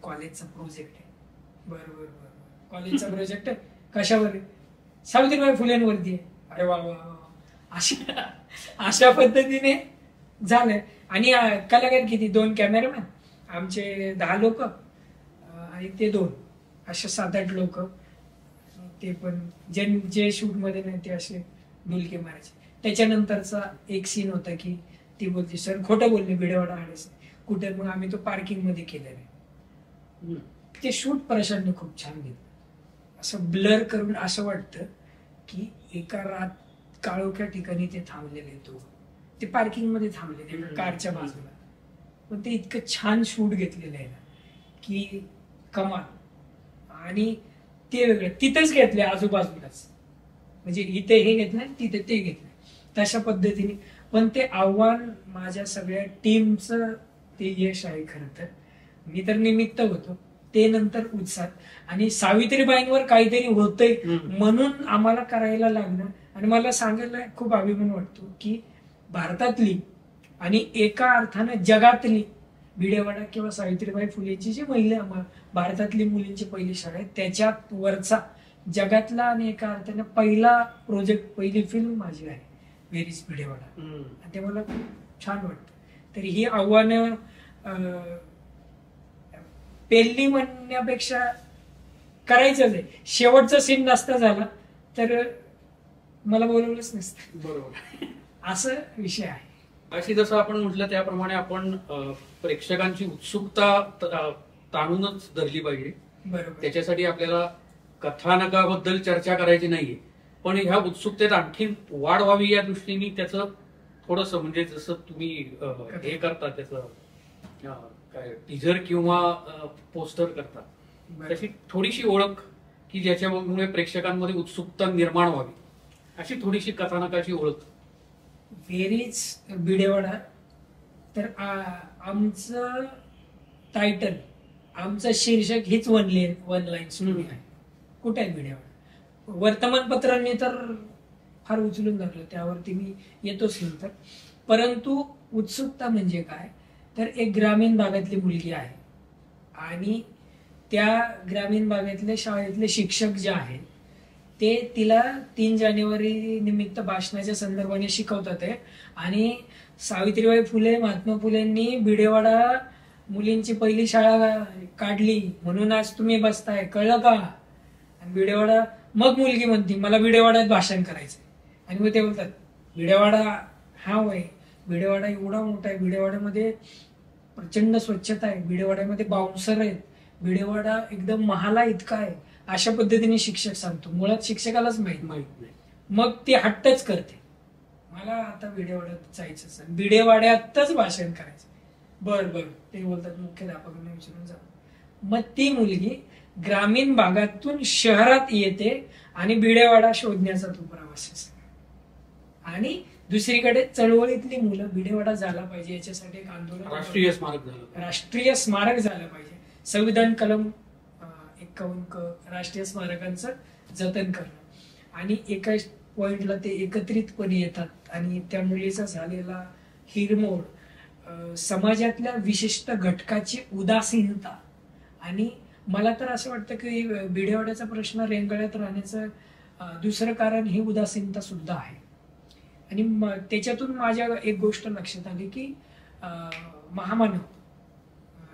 कॉलेजचा प्रोजेक्ट आहे. बरोबर कॉलेजचा प्रोजेक्ट कशावर, सावित्रीबाई फुलेंवरती आहे. अरे वा वा, अशा पद्धतीने झालं. आणि कलाकार किती, 2 कॅमेरामॅन, आमचे 10 लोक आणि ते 2, असे 7-8 लोक. ते पण जे शूट मध्ये नाही ते असे डुलके मारायचे. त्याच्यानंतरचा एक सीन होता की ती बोलते सर खोटं बोलले भिडेवाडा आडेस कुठे. मग आम्ही तो पार्किंग मध्ये केलेला आहे. ते शूट प्रशांतने खूप छान घेतलं. असं ब्लर करून असं वाटतं की एका काळोख्या ठिकाणी ते थांबलेले, ते पार्किंग मध्ये थांबलेले कारच्या बाजूला. पण ते इतकं छान शूट घेतलेलं आहे ना की कमाल. आणि ते वेगळं तिथेच घेतले आजूबाजूलाच, म्हणजे इथे हे घेतलं तिथे ते घेतलं तशा पद्धतीने. पण ते आव्हान माझ्या सगळ्या टीमचं ते यश आहे. खरं तर मी तर निमित्त होतो, ते नंतर उत्साह. आणि सावित्रीबाईंवर काहीतरी होतंय म्हणून आम्हाला करायला लागलं. आणि मला सांगायला खूप अभिमान वाटतो की भारतातली आणि एका अर्थानं जगातली भिडेवाडा किंवा सावित्रीबाई फुलेची जी महिला भारतातली मुलींची पहिली शाळा आहे त्याच्यात वरचा जगातला आणि एका अर्थाने पहिला प्रोजेक्ट, पहिली फिल्म माझी आहे व्हेर इज भिडेवाडा. आणि ते मला खूप छान वाटतं. तर ही आव्हानं पेलली म्हणण्यापेक्षा करायचंच आहे. शेवटचा सीन नसता झाला तर मला बोलवलंच नसतं. बरोबर. असं विषय आहे. अशी जसं आपण म्हटलं त्याप्रमाणे आपण प्रेक्षकांची उत्सुकता ताणूनच धरली पाहिजे. बरोबर. त्याच्यासाठी आपल्याला कथानकाबद्दल चर्चा करायची नाहीये, पण ह्या उत्सुकतेत आणखी वाढ व्हावी या दृष्टीने त्याचं थोडस म्हणजे जसं तुम्ही हे करता त्याचं काय टीजर किंवा पोस्टर करता तशी थोडीशी ओळख की ज्याच्यामुळे प्रेक्षकांमध्ये उत्सुकता निर्माण व्हावी अशी थोडीशी कथानकाची ओळख. व्हेरीज भिडेवाडा. तर आमचं टायटल, आमचं शीर्षक हीच वन लाईन स्टोरी आहे. कुठे आहे भिडेवाडा? वर्तमानपत्रांनी तर फार उचलून धरलं, त्यावरती मी येतोच नंतर. परंतु उत्सुकता म्हणजे काय, तर एक ग्रामीण भागातली मुलगी आहे आणि त्या ग्रामीण भागातले शाळेतले शिक्षक जे आहेत ते तिला 3 जानेवारी निमित्त भाषणाच्या संदर्भाने शिकवतात आहे. आणि सावित्रीबाई फुले, महात्मा फुलेंनी भिडेवाडा मुलींची पहिली शाळा काढली म्हणून आज तुम्ही बसताय, कळलं का? आणि भिडेवाडा, मग मुलगी म्हणते मला भिडेवाड्यात भाषण करायचंय. आणि मग ते बोलतात भिडेवाडा हा वय, भिडेवाडा एवढा मोठा आहे, भिडेवाड्यामध्ये प्रचंड स्वच्छता आहे, भिडेवाड्यामध्ये बाउन्सर आहेत, भिडेवाडा एकदम महाला इतका आहे. अशा पद्धतीने शिक्षक सांगतो. मुळात शिक्षकालाच माहित नाही. मग ती हट्टच करते, मला आता भिडेवाड्यात जायचंच, भिडेवाड्यातच भाषण करायचं. बर ते बोलतात मुख्याध्यापकांना विचारून जा. मग ती मुलगी ग्रामीण भागातून शहरात येते आणि भिडेवाडा शोधण्याचा तो प्रवास आहे. आणि दुसरीकडे चळवळीतली मुलं भिडेवाडा झाला पाहिजे याच्यासाठी एक आंदोलन, राष्ट्रीय स्मारक झालं पाहिजे. संविधान कलम 51 राष्ट्रीय स्मारकांचं जतन करणं. आणि एका पॉइंटला ते एकत्रितपणे येतात आणि त्या मुलीचा झालेला हिरमोड, समाजातल्या विशिष्ट घटकाची उदासीनता. आणि मला तर असं वाटतं की भिडेवाड्याचा प्रश्न रेंगाळत राहण्याचं दुसरं कारण ही उदासीनता सुद्धा आहे. आणि त्याच्यातून माझ्या एक गोष्ट लक्षात आली की महामानव,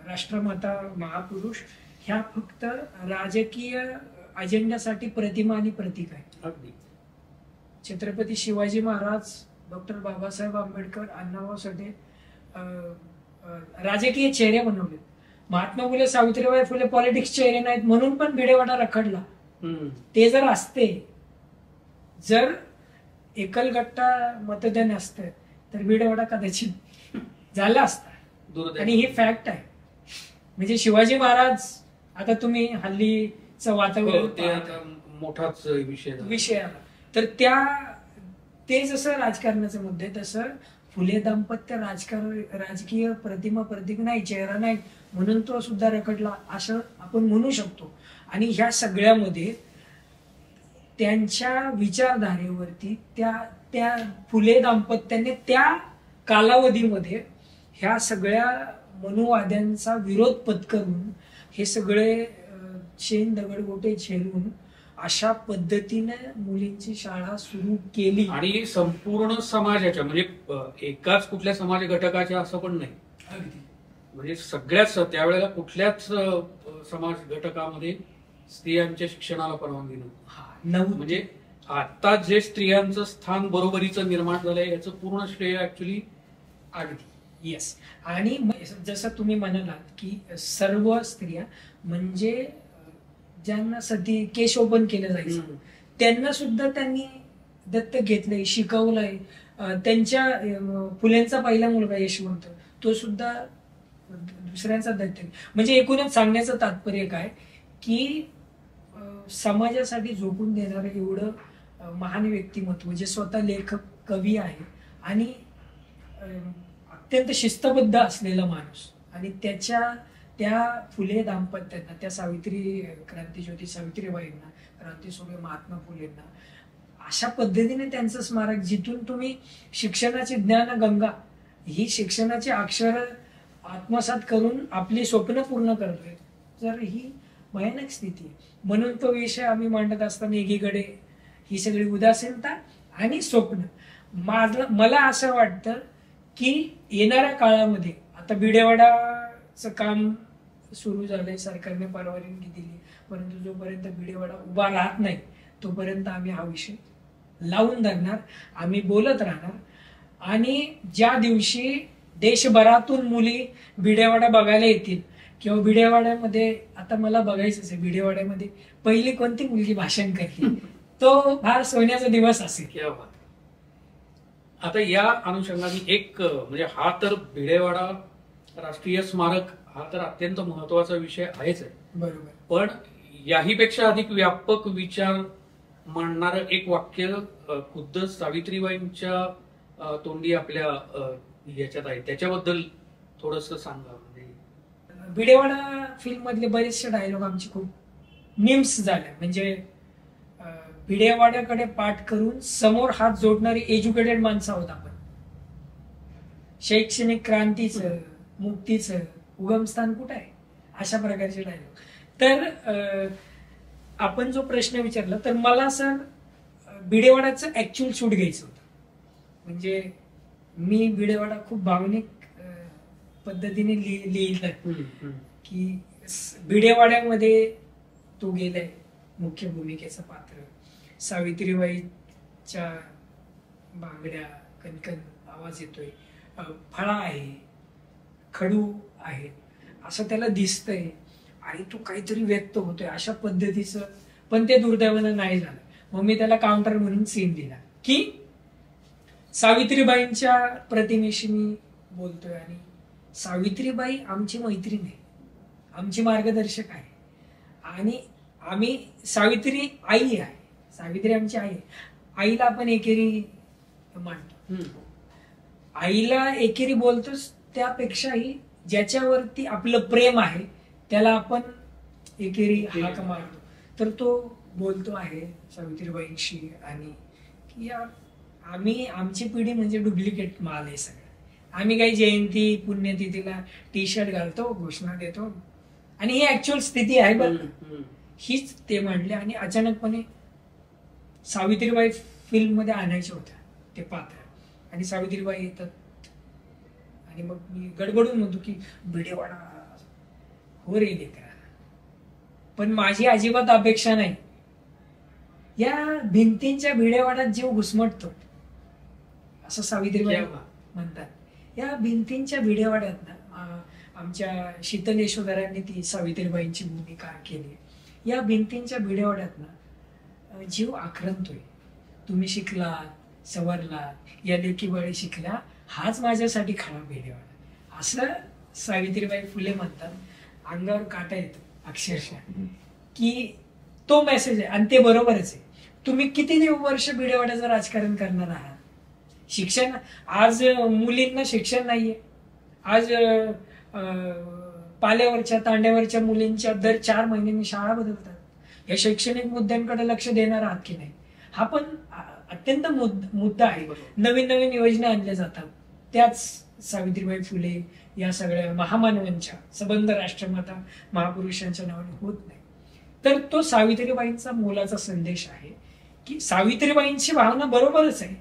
राष्ट्रमाता, महापुरुष ह्या फक्त राजकीय अजेंड्यासाठी प्रतिमा आणि प्रतीक आहे. छत्रपती शिवाजी महाराज, डॉक्टर बाबासाहेब आंबेडकर, अण्णाभाऊ साठे राजकीय चेहरे बनवले. महात्मा फुले, सावित्रीबाई फुले पॉलिटिक्स चेहरे नाहीत म्हणून पण भिडेवाडा रखडला. ते जर असते, जर एकलगट्टा मतदान असतं तर भिडेवाडा कदाचित झाला असता. आणि ही फॅक्ट आहे. म्हणजे शिवाजी महाराज, आता तुम्ही हल्लीचं वातावरण मोठाच विषय आला तर ते जसं राजकारणाचे मुद्दे, तसं फुले दाम्पत्य राजकीय प्रतिमा प्रतीक नाही, चेहरा नाही म्हणून तो सुद्धा रखडला असं आपण म्हणू शकतो. आणि ह्या सगळ्यामध्ये त्यांच्या विचारधारेवरती त्या फुले दाम्पत्याने त्या कालावधीमध्ये ह्या सगळ्या मनुवाद्यांचा विरोध पत्करून हे सगळे शेण दगडगोटे झेलून अशा पद्धतीने मुलींची शाळा सुरू केली. आणि संपूर्ण समाजाच्या म्हणजे एकाच कुठल्या समाज घटकाच्या असं पण नाही, म्हणजे सगळ्याच त्यावेळेला कुठल्याच समाज घटकामध्ये स्त्रियांच्या शिक्षणाला परवानगी नव्हती. म्हणजे आता जे स्त्रियांचं स्थान बरोबरीचं निर्माण झालंय याचं पूर्ण श्रेय ऍक्च्युली अगदी येस. आणि जसं तुम्ही म्हणालात की सर्व स्त्रिया म्हणजे ज्यांना सती केश ओपन केलं जायचं त्यांना सुद्धा त्यांनी दत्तक घेतलंय, शिकवलंय. त्यांच्या फुलेंचा पहिला मुलगा यशवंत, तो सुद्धा दुसऱ्यांचा दत्तक. म्हणजे एकूणच सांगण्याचं तात्पर्य काय की समाजासाठी झोकून देणारं एवढं महान व्यक्तिमत्व, जे स्वतः लेखक, कवी आहे आणि अत्यंत शिस्तबद्ध असलेला माणूस, आणि त्या फुले दाम्पत्यांना, त्या क्रांतिज्योती सावित्रीबाईंना, क्रांतीसूर्य महात्मा फुलेंना अशा पद्धतीने त्यांचं स्मारक, जिथून तुम्ही शिक्षणाची ज्ञान गंगा ही शिक्षणाची अक्षर आत्मसात करून आपली स्वप्न पूर्ण करतोय, तर ही भयानक स्थिती आहे. म्हणून तो विषय आम्ही मांडत असताना एकीकडे ही सगळी उदासीनता आणि स्वप्न, मला असं वाटतं की येणाऱ्या काळामध्ये आता भिडेवाडाचं काम सुरू झालंय, सरकारने परवानगी दिली, परंतु जोपर्यंत भिडेवाडा उभा राहत नाही तोपर्यंत आम्ही हा विषय लावून धरणार, आम्ही बोलत राहणार. आणि ज्या दिवशी देशभरातून मुली भिडेवाडा बघायला येतील किंवा भिडेवाड्यामध्ये, आता मला बघायचंच आहे भिडेवाड्यामध्ये पहिली कोणती मुलगी भाषण करते, तो फार सोन्याचा दिवस असेल. क्या बात. आता या अनुषंगाने एक म्हणजे हा तर भिडेवाडा राष्ट्रीय स्मारक हा तर अत्यंत महत्वाचा विषय आहेच आहे, बरोबर, पण याहीपेक्षा अधिक व्यापक विचार मांडणारं एक वाक्य खुद्द सावित्रीबाईंच्या तोंडी आपल्या याच्यात आहे, त्याच्याबद्दल थोडस सांगा. म्हणजे भिडेवाडा फिल्म मधले बरेचसे डायलॉग आमचे खूप मीम्स झाले. म्हणजे भिडेवाड्याकडे पाठ करून समोर हात जोडणारी एज्युकेटेड माणसं आहोत आपण. शैक्षणिक क्रांतीचं, मुक्तीचं उगमस्थान कुठं आहे, अशा प्रकारचे डायलॉग. तर आपण जो प्रश्न विचारला, तर मला सर भिडेवाड्याचं ऍक्च्युअल शूट घ्यायचं होतं. म्हणजे मी भिडेवाडा खूप भावनिक पद्धतीने लिहिलं की भिडेवाड्यामध्ये तो गेलाय मुख्य भूमिकेचं पात्र, सावित्रीबाईच्या बांगड्या कणकण आवाज येतोय, फळा आहे, खडू आहे, असं त्याला दिसतंय आणि तो काहीतरी व्यक्त होतोय अशा पद्धतीचं. पण ते दुर्दैवानं नाही झालं. मग मी त्याला काउंटर म्हणून सीन दिला की सावित्रीबाईंच्या प्रतिमेशी मी बोलतोय आणि सावित्रीबाई आमची मैत्रीण आहे, आमची मार्गदर्शक आहे आणि आम्ही, सावित्री आई आहे, सावित्री आमची आई आहे. आईला आपण एकेरी मानतो, आईला एकेरी बोलतोच, त्यापेक्षाही ज्याच्यावरती आपलं प्रेम आहे त्याला आपण एकेरी हाक मारतो. तर तो बोलतो आहे सावित्रीबाईंशी आणि की आम्ही, आमची पिढी म्हणजे डुप्लिकेट माल आहे सगळं. आम्ही काही जयंती पुण्यतिथीला टी शर्ट घालतो, घोषणा देतो आणि ही ऍक्च्युअल स्थिती आहे बरं, हीच ते म्हणले. आणि अचानकपणे सावित्रीबाई फिल्म मध्ये आणायचे होत्या ते पात्र आणि सावित्रीबाई येतात आणि मग मी गडबडून म्हणतो की भिडेवाडा हो रे लेकरा. पण माझी अजिबात अपेक्षा नाही, या भिंतींच्या भिडेवाड्यात जीव घुसमटतो असं सावित्रीबाई म्हणतात. या भिंतींच्या भिडेवाड्यात ना आमच्या शीतल यशोधरांनी ती सावित्रीबाईंची भूमिका केली. या भिंतींच्या भिडेवाड्यात ना जीव आक्रंतोय. तुम्ही शिकलात, सवरलात, या लेकीबाळी शिकल्या, हाच माझ्यासाठी खरा भिडेवाडा, असं सावित्रीबाई फुले म्हणतात. अंगावर काटा येतो अक्षरशः की तो मेसेज आहे आणि ते बरोबरच आहे. तुम्ही किती वर्ष भिडेवाड्याचं राजकारण करणार आहात? शिक्षण, आज मुलींना शिक्षण नाहीये, आज पाल्यावरच्या तांड्यावरच्या मुलींच्या दर 4 महिन्यांनी शाळा बदलतात. या शैक्षणिक मुद्द्यांकडे लक्ष देणार आहात की नाही? हा पण अत्यंत मुद्दा आहे. नवीन नवीन योजना आणल्या जातात, त्याच सावित्रीबाई फुले या सगळ्या महामानवांच्या, सबंध राष्ट्रमाता महापुरुषांच्या नावाने होत नाही. तर तो सावित्रीबाईंचा मोलाचा संदेश आहे की सावित्रीबाईंची भावना बरोबरच आहे.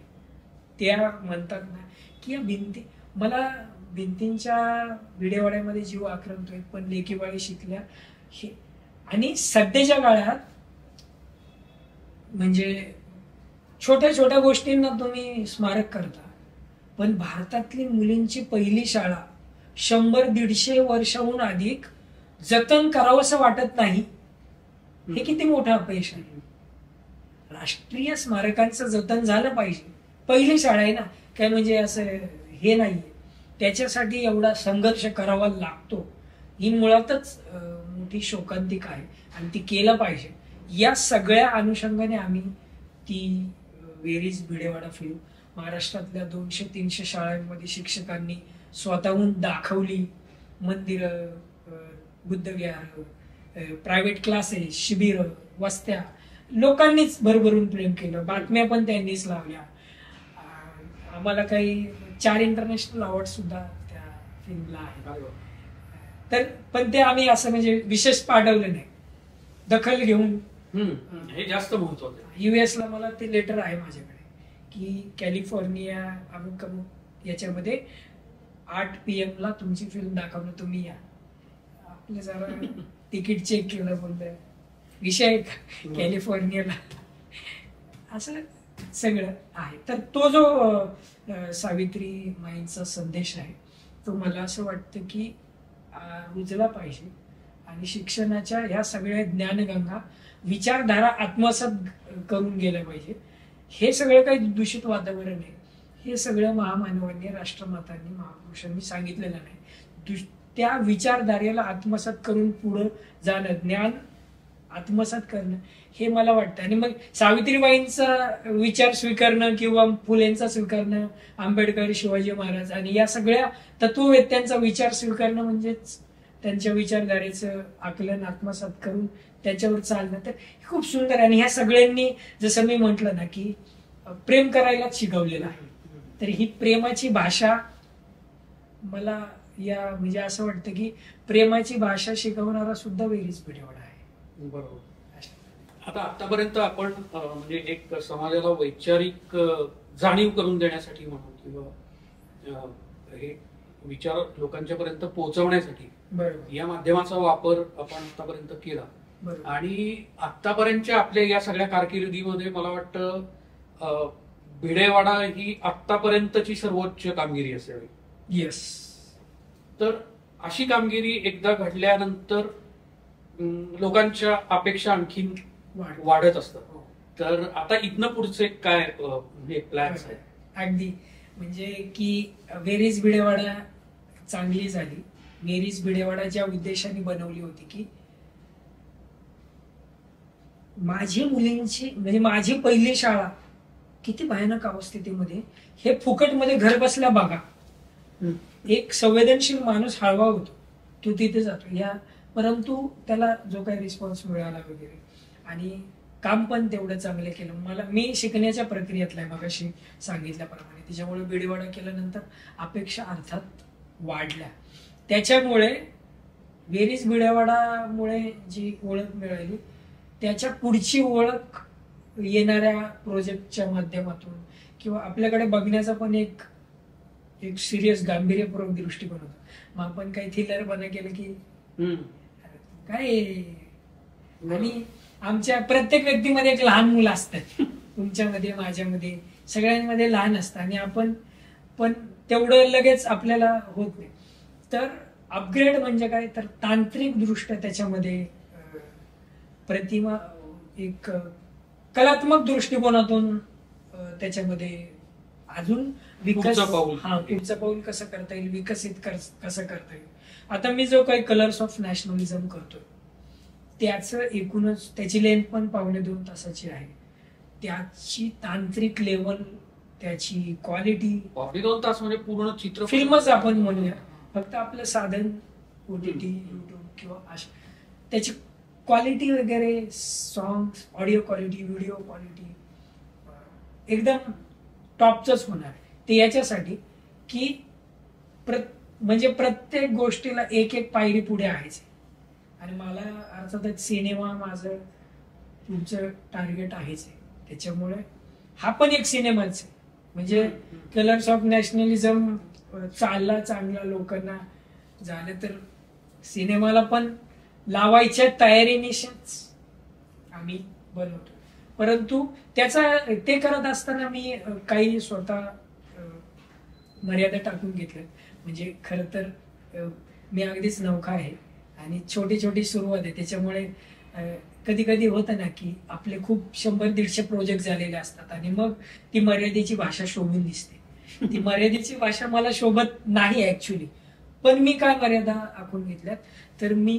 त्या म्हणतात ना की या भिंती, मला भिंतींच्या भिडेवाड्यामध्ये जीव आक्रंतोय पण लेकीबाळी शिकल्या हे. आणि सध्याच्या काळात म्हणजे छोट्या छोट्या गोष्टींना तुम्ही स्मारक करता, पण भारतातली मुलींची पहिली शाळा 100-150 वर्षाहून अधिक जतन करावं असं वाटत नाही. हे किती मोठं अपयश आहे. राष्ट्रीय स्मारकांचं जतन झालं पाहिजे. पहिली शाळा आहे ना, काय म्हणजे असं हे नाहीये, त्याच्यासाठी एवढा संघर्ष करावा लागतो. ही मुळातच मोठी शोकांतिका आहे आणि ती केलं पाहिजे. या सगळ्या अनुषंगाने आम्ही ती वेरीज भिडेवाडा फिल्म महाराष्ट्रातल्या 200-300 शाळांमध्ये शिक्षकांनी स्वतःहून दाखवली. मंदिरं, बुद्धविहार, प्रायव्हेट क्लासेस, शिबिर, वस्त्या, लोकांनीच भरभरून प्रेम केलं. बातम्या पण त्यांनीच लावल्या. आम्हाला काही 4 इंटरनॅशनल अवॉर्ड सुद्धा त्या फिल्मला आहेत. तर पण ते आम्ही असं म्हणजे विशेष पाठवलं नाही, दखल घेऊन. हे जास्त महत्वाचं. US ला मला ते लेटर आहे माझ्याकडे की कॅलिफोर्निया अमुक याच्यामध्ये 8 PM ला तुमची फिल्म दाखवणं, तुम्ही या. आपलं जरा तिकीट चेक केलं, बोललं विषय आहे का कॅलिफोर्नियाला, असं सगळं आहे. तर तो जो सावित्रीमाईंचा संदेश आहे तो मला असं वाटतं की रुजला पाहिजे. आणि शिक्षणाच्या ह्या सगळ्या ज्ञानगंगा, विचारधारा आत्मसात करून गेल्या पाहिजे. हे सगळं काही दूषित वातावरण आहे, हे सगळं महामानवांनी, राष्ट्रमातांनी, महापुरुषांनी सांगितलेलं नाही. त्या विचारधारेला आत्मसात करून पुढं जाणं, ज्ञान आत्मसात करणं, हे मला वाटतं. आणि मग सावित्रीबाईंचा विचार स्वीकारणं किंवा फुलेंचा स्वीकारणं, आंबेडकर, शिवाजी महाराज आणि या सगळ्या तत्ववेत्यांचा विचार स्वीकारणं म्हणजेच त्यांच्या विचारधारेचं आकलन आत्मसात करून त्याच्यावर चालणं, तर खूप सुंदर. आणि ह्या सगळ्यांनी जसं मी म्हटलं ना की प्रेम करायलाच शिकवलेलं आहे. तर ही प्रेमाची भाषा मला या म्हणजे असं वाटतं की प्रेमाची भाषा शिकवणारा सुद्धा वेरीज भिडेवाडा आहे. बरोबर. आता आतापर्यंत आपण म्हणजे एक समाजाला वैचारिक जाणीव करून देण्यासाठी म्हणून किंवा हे विचार लोकांच्या पर्यंत पोहोचवण्यासाठी या माध्यमाचा वापर आपण आतापर्यंत केला. आणि आतापर्यंतच्या आपल्या या सगळ्या कारकिर्दीमध्ये मला वाटतं भिडेवाडा ही आतापर्यंतची सर्वोच्च कामगिरी असावी. येस. तर अशी कामगिरी एकदा घडल्यानंतर लोकांच्या अपेक्षा आणखीन वाढत असतात. तर आता इथनं पुढचे काय प्लॅन्स आहेत? अगदी म्हणजे की वेरीज भिडेवाडा चांगली झाली. वेरीज भिडेवाडा ज्या उद्देशाने बनवली होती की माझी मुलींची म्हणजे माझी पहिली शाळा किती भयानक अवस्थेमध्ये, हे फुकटमध्ये घर बसल्या बघा. एक संवेदनशील माणूस हळवा होतो, तो तिथे जातो या, परंतु त्याला जो काही रिस्पॉन्स मिळाला वगैरे आणि काम पण तेवढं चांगलं केलं. मी शिकण्याच्या प्रक्रियेतला आहे मगाशी सांगितल्याप्रमाणे. त्याच्यामुळे भिडेवाडा केल्यानंतर अपेक्षा अर्थात वाढल्या. त्याच्यामुळे वेरीज भिडेवाडामुळे जी ओळख मिळाली त्याच्या पुढची ओळख येणाऱ्या प्रोजेक्टच्या माध्यमातून किंवा आपल्याकडे बघण्याचा पण एक सिरियस गांभीर्यपूर्वक दृष्टिकोन होता. मग आपण काही थिलर बना केलं की काय. आणि आमच्या प्रत्येक व्यक्तीमध्ये एक लहान मुलं असतात, तुमच्यामध्ये, माझ्यामध्ये, सगळ्यांमध्ये लहान असतं आणि आपण पण तेवढं लगेच आपल्याला होत नाही. तर अपग्रेड म्हणजे काय, तर तांत्रिक दृष्ट्या त्याच्यामध्ये प्रतिमा एक कलात्मक दृष्टिकोनातून त्याच्यामध्ये अजून पुढचं पाऊल कसं करता येईल, विकसित कसं करता येईल. आता मी जो काही कलर्स ऑफ नॅशनलिझम करतोय त्याचं एकूणच त्याची लेंथ पण 2.25 तासाची आहे. त्याची तांत्रिक लेवल, त्याची क्वालिटी 2.25 तास म्हणजे पूर्ण चित्र फिल्मच आपण म्हणूया. फक्त आपलं साधन OTT, YouTube किंवा अशा त्याची क्वालिटी वगैरे, song, audio quality, video quality एकदम टॉपच होणार. ते याच्यासाठी की म्हणजे प्रत्येक गोष्टीला एक एक पायरी पुढे आहेच. आणि मला अर्थातच सिनेमा माझं पुढचं टार्गेट आहेच आहे. त्याच्यामुळे हा पण एक सिनेमाच आहे. म्हणजे कलर्स ऑफ नॅशनलिझम चालला चांगला, लोकांना झालं तर सिनेमाला पण लावायच्या तयारीनिशीच आम्ही बनवतो. परंतु ते करत असताना मी काही स्वतः मर्यादा टाकून घेतल्या. म्हणजे खरं तर मी अगदीच नौका आहे आणि छोटी छोटी सुरुवात आहे. त्याच्यामुळे कधी कधी होतं ना की आपले खूप 100-150 प्रोजेक्ट झालेले असतात आणि मग ती मर्यादेची भाषा शोभून दिसते. ती मर्यादेची भाषा मला शोभत नाही ऍक्च्युली. पण मी काय मर्यादा आखून घेतल्यात, तर मी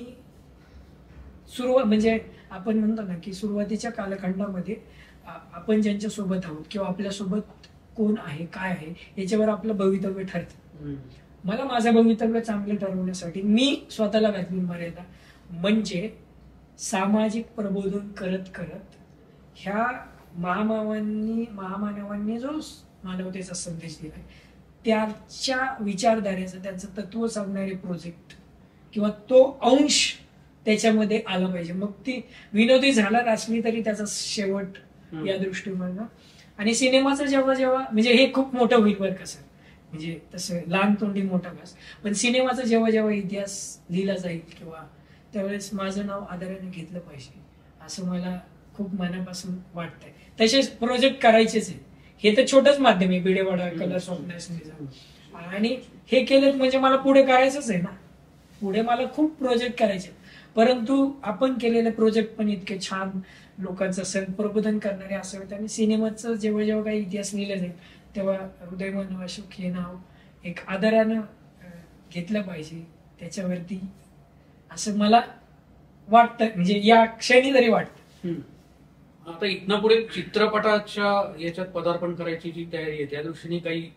म्हणजे आपण म्हणतो ना की सुरुवातीच्या कालखंडामध्ये आपण ज्यांच्या सोबत आहोत किंवा आपल्यासोबत कोण आहे, काय आहे, याच्यावर आपलं भवितव्य ठरतं. मला माझं भवितव्य चांगलं ठरवण्यासाठी मी स्वतःला घातली मर्यादा म्हणजे सामाजिक प्रबोधन करत करत ह्या महामानवांनी जो मानवतेचा संदेश दिलाय त्याच्या विचारधारेचं, त्यांचं तत्व सांगणारे प्रोजेक्ट किंवा तो अंश त्याच्यामध्ये आला पाहिजे. मग ती विनोदी झाला असली तरी त्याचा शेवट या दृष्टीकोनानं. आणि सिनेमाचं जेव्हा म्हणजे हे खूप मोठं होईल बरं कसं, म्हणजे तसं लहान तोंडी मोठा घास. पण सिनेमाचा जेव्हा जेव्हा इतिहास लिहिला जाईल किंवा त्यावेळेस माझं नाव आदराने घेतलं पाहिजे असं मला खूप मनापासून वाटतंय. तसेच प्रोजेक्ट करायचेच आहे. हे तर छोटंच माध्यम आहे, भिडेवाडा, कलर्स ऑफ नॅशनलिझम, आणि हे केलं म्हणजे मला पुढे करायचंच आहे ना. पुढे मला खूप प्रोजेक्ट करायचे, परंतु आपण केलेले प्रोजेक्ट पण इतके छान लोकांचं संप्रबोधन करणारे असावेत. आणि सिनेमाचं जेव्हा जेव्हा काही इतिहास लिहिला जाईल तेव्हा हृदयमान अशोक हे नाव एक आदरानं घेतलं पाहिजे त्याच्यावरती, असं मला वाटतं, म्हणजे या क्षणी तरी वाटतं. आता इथनं पुढे चित्रपटाच्या याच्यात पदार्पण करायची जी तयारी आहे त्या दृष्टीने काही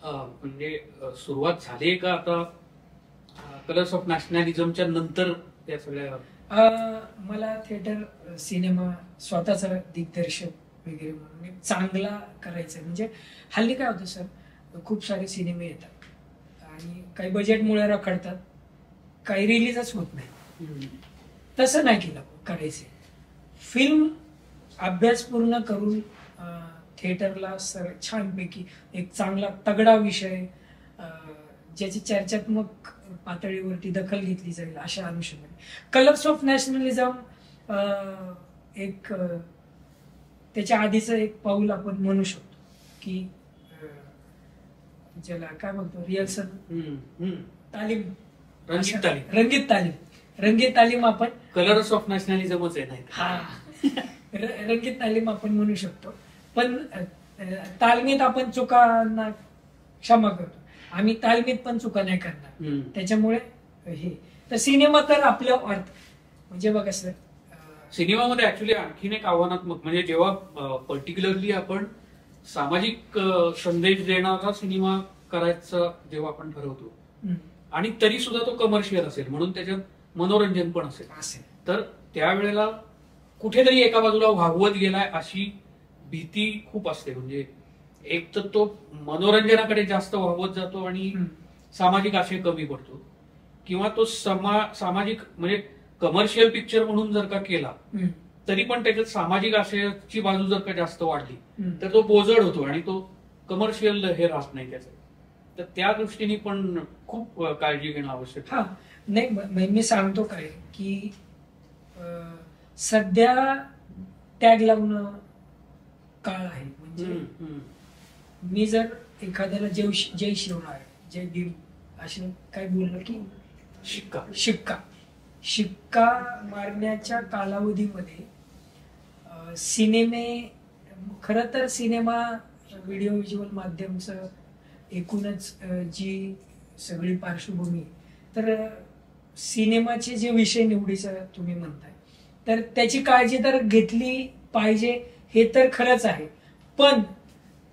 म्हणजे सुरुवात झाली आहे का आता कलर्स ऑफ नॅशनलिझमच्या नंतर त्या सगळ्या? मला थिएटर सिनेमा स्वतःचा दिग्दर्शक वगैरे म्हणून एक चांगला करायचा, म्हणजे हल्ली काय होतं सर, खूप सारे सिनेमे येतात आणि काही बजेटमुळे रखडतात, काही रिलीजच होत नाही. तसं नाही केलं करायचे. फिल्म अभ्यास पूर्ण करून थिएटरला सर छानपैकी एक चांगला तगडा विषय ज्याची चर्चात्मक पातळीवरती दखल घेतली जाईल अशा अनुषंगाने कलर्स ऑफ नॅशनलिझम एक त्याच्या आधीचं एक पाऊल आपण म्हणू शकतो की ज्याला काय म्हणतो रिहर्सल तालीम, रंगीत तालीम आपण कलर्स ऑफ नॅशनलिझमच आहे. हा रंगीत तालीम आपण म्हणू शकतो. पण तालमीत आपण चुकांना क्षमा करतो, आम्ही तालमीत पण चुका नाही करणार. त्याच्यामुळे हे तर सिनेमा तर आपलं अर्थ म्हणजे बघा सर, सिनेमामध्ये ऍक्च्युली आणखीन एक आव्हानात्मक म्हणजे जेव्हा पर्टिक्युलरली आपण सामाजिक संदेश देणारा सिनेमा करायचा जेव्हा आपण ठरवतो आणि तरी सुद्धा तो कमर्शियल असेल म्हणून त्याच्यात मनोरंजन पण असेल, तर त्यावेळेला कुठेतरी एका बाजूला व्हावत गेलाय अशी भीती खूप असते. म्हणजे एक तर तो मनोरंजनाकडे जास्त वाहवत जातो आणि सामाजिक आशय कमी पडतो, किंवा तो सामाजिक म्हणजे कमर्शियल पिक्चर म्हणून जर का केला तरी पण त्याच्यात सामाजिक आशयाची बाजू जर का जास्त वाढली तर तो बोजड होतो आणि तो कमर्शियल हे राहत नाही त्याचं. तर त्या दृष्टीने पण खूप काळजी घेणं आवश्यक आहे. नाही मी सांगतो काय की सध्या टॅग लावणं काळ आहे. म्हणजे मी जर एखाद्याला जय शिवराय, जय भीम असे काय बोललं की शिक्का मारण्याच्या कालावधीमध्ये सिनेमे, खरं तर सिनेमा व्हिडिओ व्हिज्युअल माध्यमचं एकूणच जी सगळी पार्श्वभूमी, तर सिनेमाचे जे विषय निवडीचं तुम्ही म्हणताय तर त्याची काळजी तर घेतली पाहिजे हे तर खरंच आहे. पण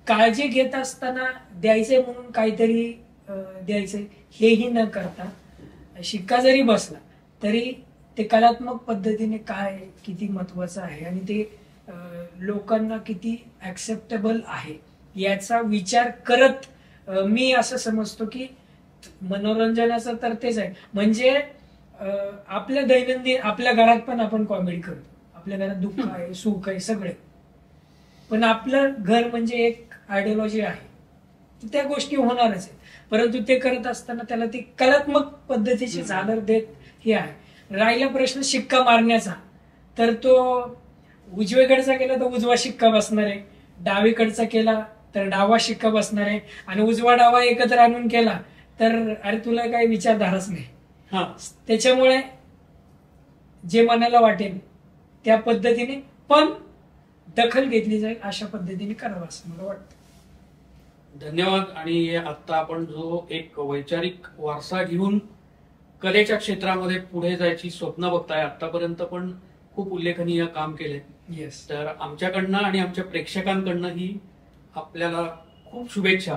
काळजी घेत असताना द्यायचंय म्हणून काहीतरी द्यायचंय हेही न करता शिक्का जरी बसला तरी ते कलात्मक पद्धतीने काय किती महत्वाचं आहे आणि ते लोकांना किती ऍक्सेप्टेबल आहे याचा विचार करत मी असं समजतो की मनोरंजनाचं तर तेच आहे. म्हणजे आपल्या दैनंदिन आपल्या घरात पण आपण कॉमेडी करतो, आपल्या घरात दुःख आहे, सुख आहे, सगळे, पण आपलं घर म्हणजे एक आयडिओलॉजी आहे, त्या गोष्टी होणारच आहेत. परंतु ते करत असताना त्याला ती कलात्मक पद्धतीची झालर देत हे आहे. राहिला प्रश्न शिक्का मारण्याचा, तर तो उजवीकडचा केला तर उजवा शिक्का बसणार आहे, डावीकडचा केला तर डावा शिक्का बसणार आहे, आणि उजवा डावा एकत्र आणून केला तर अरे तुला काही विचारधाराच नाही. त्याच्यामुळे जे मनाला वाटेल त्या पद्धतीने पण दखल घेतली जाईल अशा पद्धतीने करावं असं मला वाटतं. धन्यवाद. आणि आता आपण जो एक वैचारिक वारसा घेऊन कलेच्या क्षेत्रामध्ये पुढे जायची स्वप्न बघताय, आतापर्यंत पण खूप उल्लेखनीय काम केले. येस. तर आमच्याकडनं आणि आमच्या प्रेक्षकांकडनंही आपल्याला खूप शुभेच्छा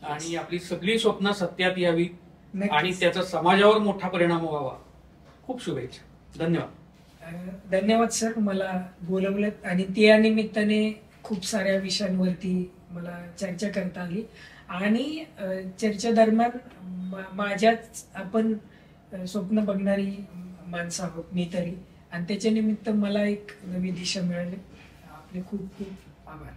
आणि आपली सगळी स्वप्न सत्यात यावी आणि त्याचा समाजावर मोठा परिणाम व्हावा. खूप शुभेच्छा. धन्यवाद. धन्यवाद सर, मला बोलवलं आणि त्या निमित्ताने खूप साऱ्या विषयांवरती मला चर्चा करता आली आणि चर्चेदरम्यान माझ्याच आपण स्वप्न बघणारी माणसं आहोत मी तरी, आणि त्याच्या निमित्त मला एक नवी दिशा मिळाली. आपले खूप खूप आभार.